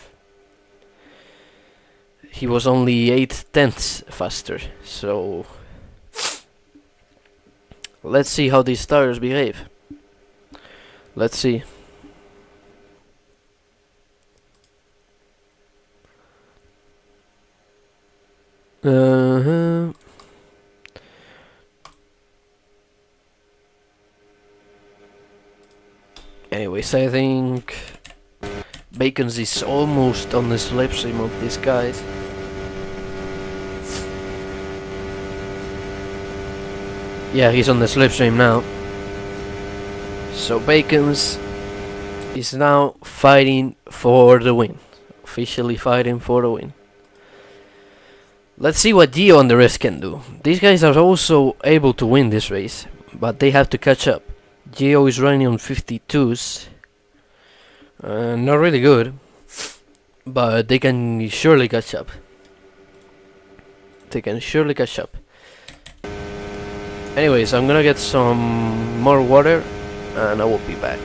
He was only 8/10 faster, so let's see how these tires behave. Let's see. Anyways, I think Bacons is almost on the slipstream of these guys. Yeah, he's on the slipstream now. So Bacons is now fighting for the win. Officially fighting for the win. Let's see what Geo and the rest can do. These guys are also able to win this race, but they have to catch up. Geo is running on 52s. Not really good, but they can surely catch up. Anyways, I'm gonna get some more water and I will be back.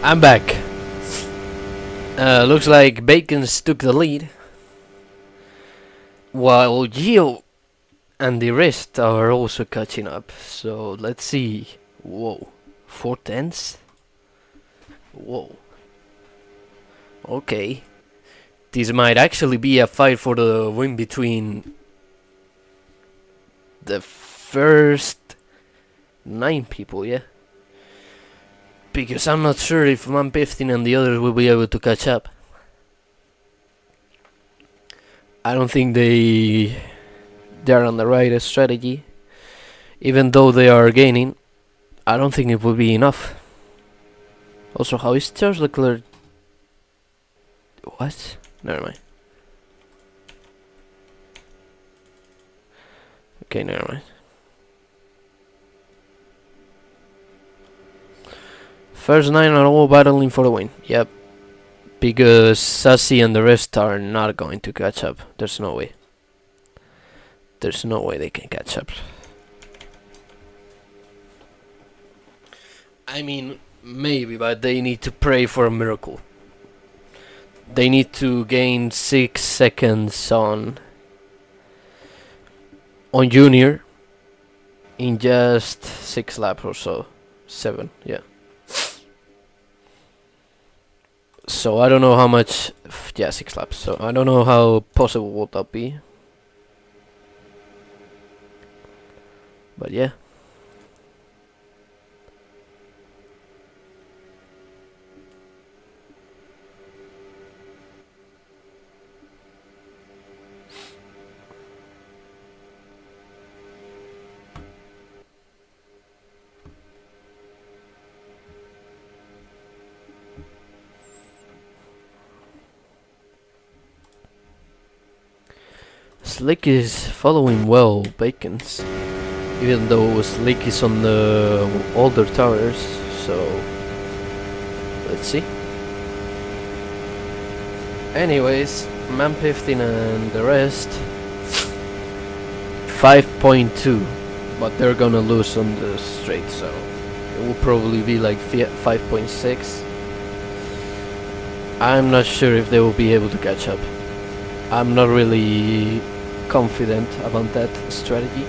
I'm back. Looks like Bacons took the lead, while Geo and the rest are also catching up. So let's see. Whoa, 4/10. Whoa. Okay, this might actually be a fight for the win between the first 9 people, yeah. Because I'm not sure if Man 15 and the others will be able to catch up. I don't think they're on the right strategy. Even though they are gaining, I don't think it will be enough. Also, how is Charles Leclerc? What? Never mind. Okay, never mind. First 9 are all battling for the win. Yep. Because Sassy and the rest are not going to catch up. There's no way. There's no way they can catch up. I mean, maybe, but they need to pray for a miracle. They need to gain 6 seconds on Junior in just 6 laps or so. 7, yeah. So I don't know how much. Yeah, 6 laps. So I don't know how possible would that be. But yeah. Slick is following well Bacon's, even though Slick is on the older tires, so let's see. Anyways, Man 15 and the rest 5.2, but they're gonna lose on the straight, so it will probably be like 5.6. I'm not sure if they will be able to catch up. I'm not really confident about that strategy,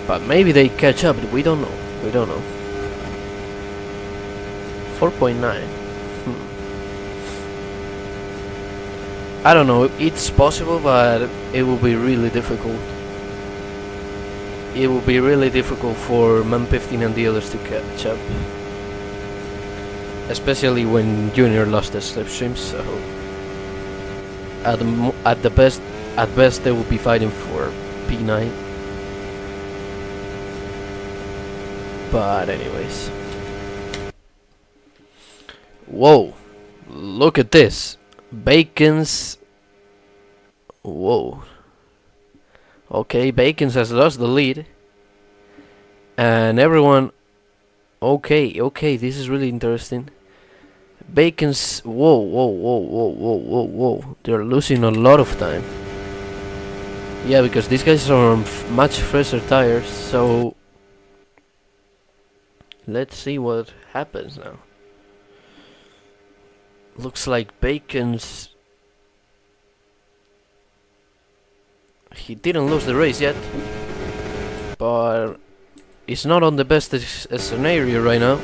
but maybe they catch up. We don't know. We don't know. 4.9. I don't know. It's possible, but it will be really difficult. It will be really difficult for Man 15 and the others to catch up, especially when Junior lost the slipstream. So at best they will be fighting for P9. But anyways, whoa, look at this. Bacon's, whoa. Okay, Bacon's has lost the lead, and everyone. Okay, this is really interesting. Bacon's, whoa. They're losing a lot of time. Yeah, because these guys are on much fresher tires, so let's see what happens now. Looks like Bacon's, he didn't lose the race yet, but it's not on the best scenario right now,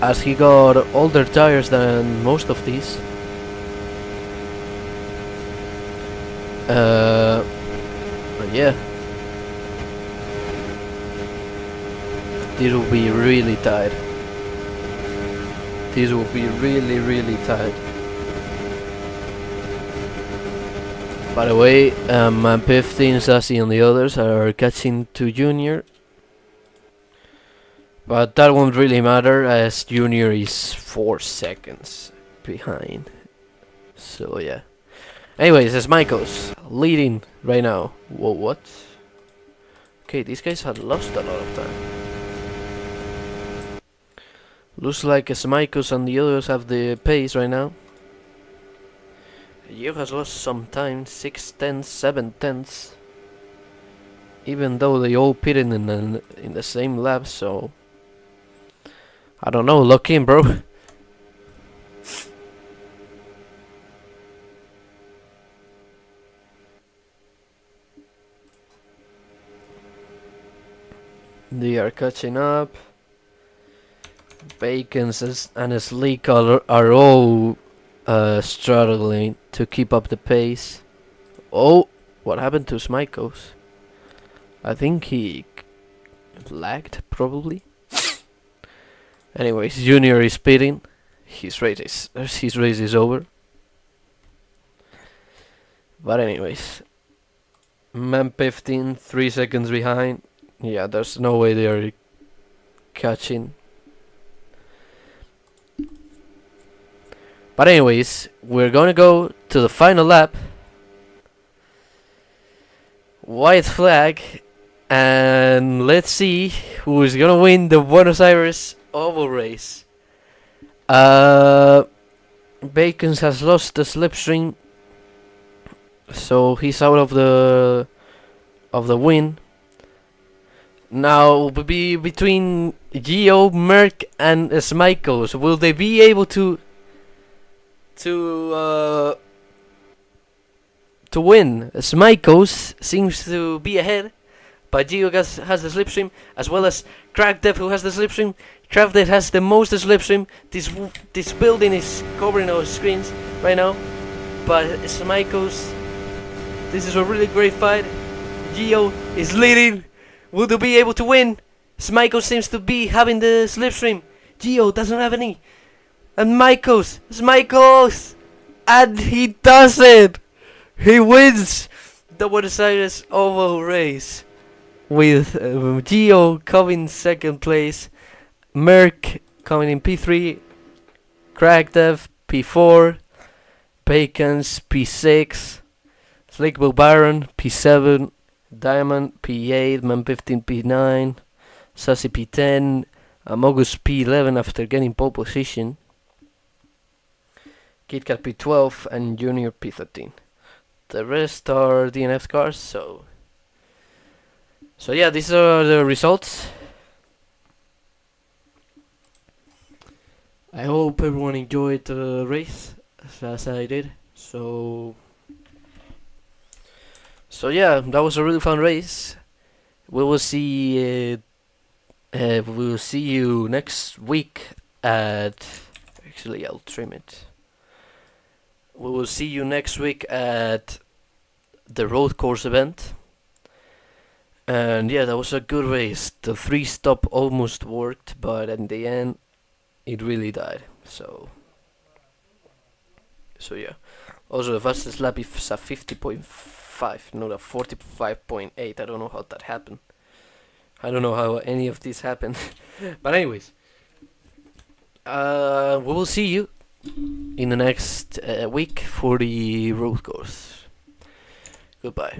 as he got older tires than most of these. But yeah, this will be really tight. This will be really tight. By the way, Man 15, Sassy and the others are catching to Junior, but that won't really matter as Junior is 4 seconds behind. So yeah. Anyways, it's Michaels leading right now. Whoa, what? Okay, these guys had lost a lot of time. Looks like Michaels and the others have the pace right now. You has lost some time, 6 tenths, 7 tenths. Even though they all pitted in the same lap, so I don't know, lock in, bro. They are catching up. Bacon's and Sleek are all struggling to keep up the pace. Oh, What happened to Smikos? I think he lagged, probably. Anyways, Junior is speeding. His race is over. But anyways, Man 15, 3 seconds behind. Yeah, there's no way they are catching. But anyways, we're gonna go to the final lap. White flag. And let's see who is gonna win the Buenos Aires oval race. Bacons has lost the slipstream, so he's out of the win. Now will be between Gio, Merck, and Smikos. Will they be able to win? Smikos seems to be ahead, but Gio has the slipstream, as well as Crackdev, who has the slipstream. Crackdev has the most slipstream. This building is covering our screens right now, but Smikos, this is a really great fight. Gio is leading. Will they be able to win? Smikos seems to be having the slipstream. Gio doesn't have any. And Smikos, and he does it. He wins the Buenos Aires oval race with Gio coming second place, Merck coming in P3, Crackdev P4, Bacons P6, Slickbill Baron P7, Diamond P8, Man 15 P9, Sassy P10, Amogus P11 after getting pole position, KitKat P12, and Junior P13. The rest are DNF cars, so yeah, these are the results. I hope everyone enjoyed the race as I did. So yeah, that was a really fun race. We will see you next week at. Actually, I'll trim it. We will see you next week at the road course event. And yeah, that was a good race. The 3-stop almost worked, but in the end, it really died. So yeah. Also, the fastest lap is a 50.5, not a 45.8. I don't know how that happened. I don't know how any of this happened. But anyways, we will see you in the next week for the road course. Goodbye.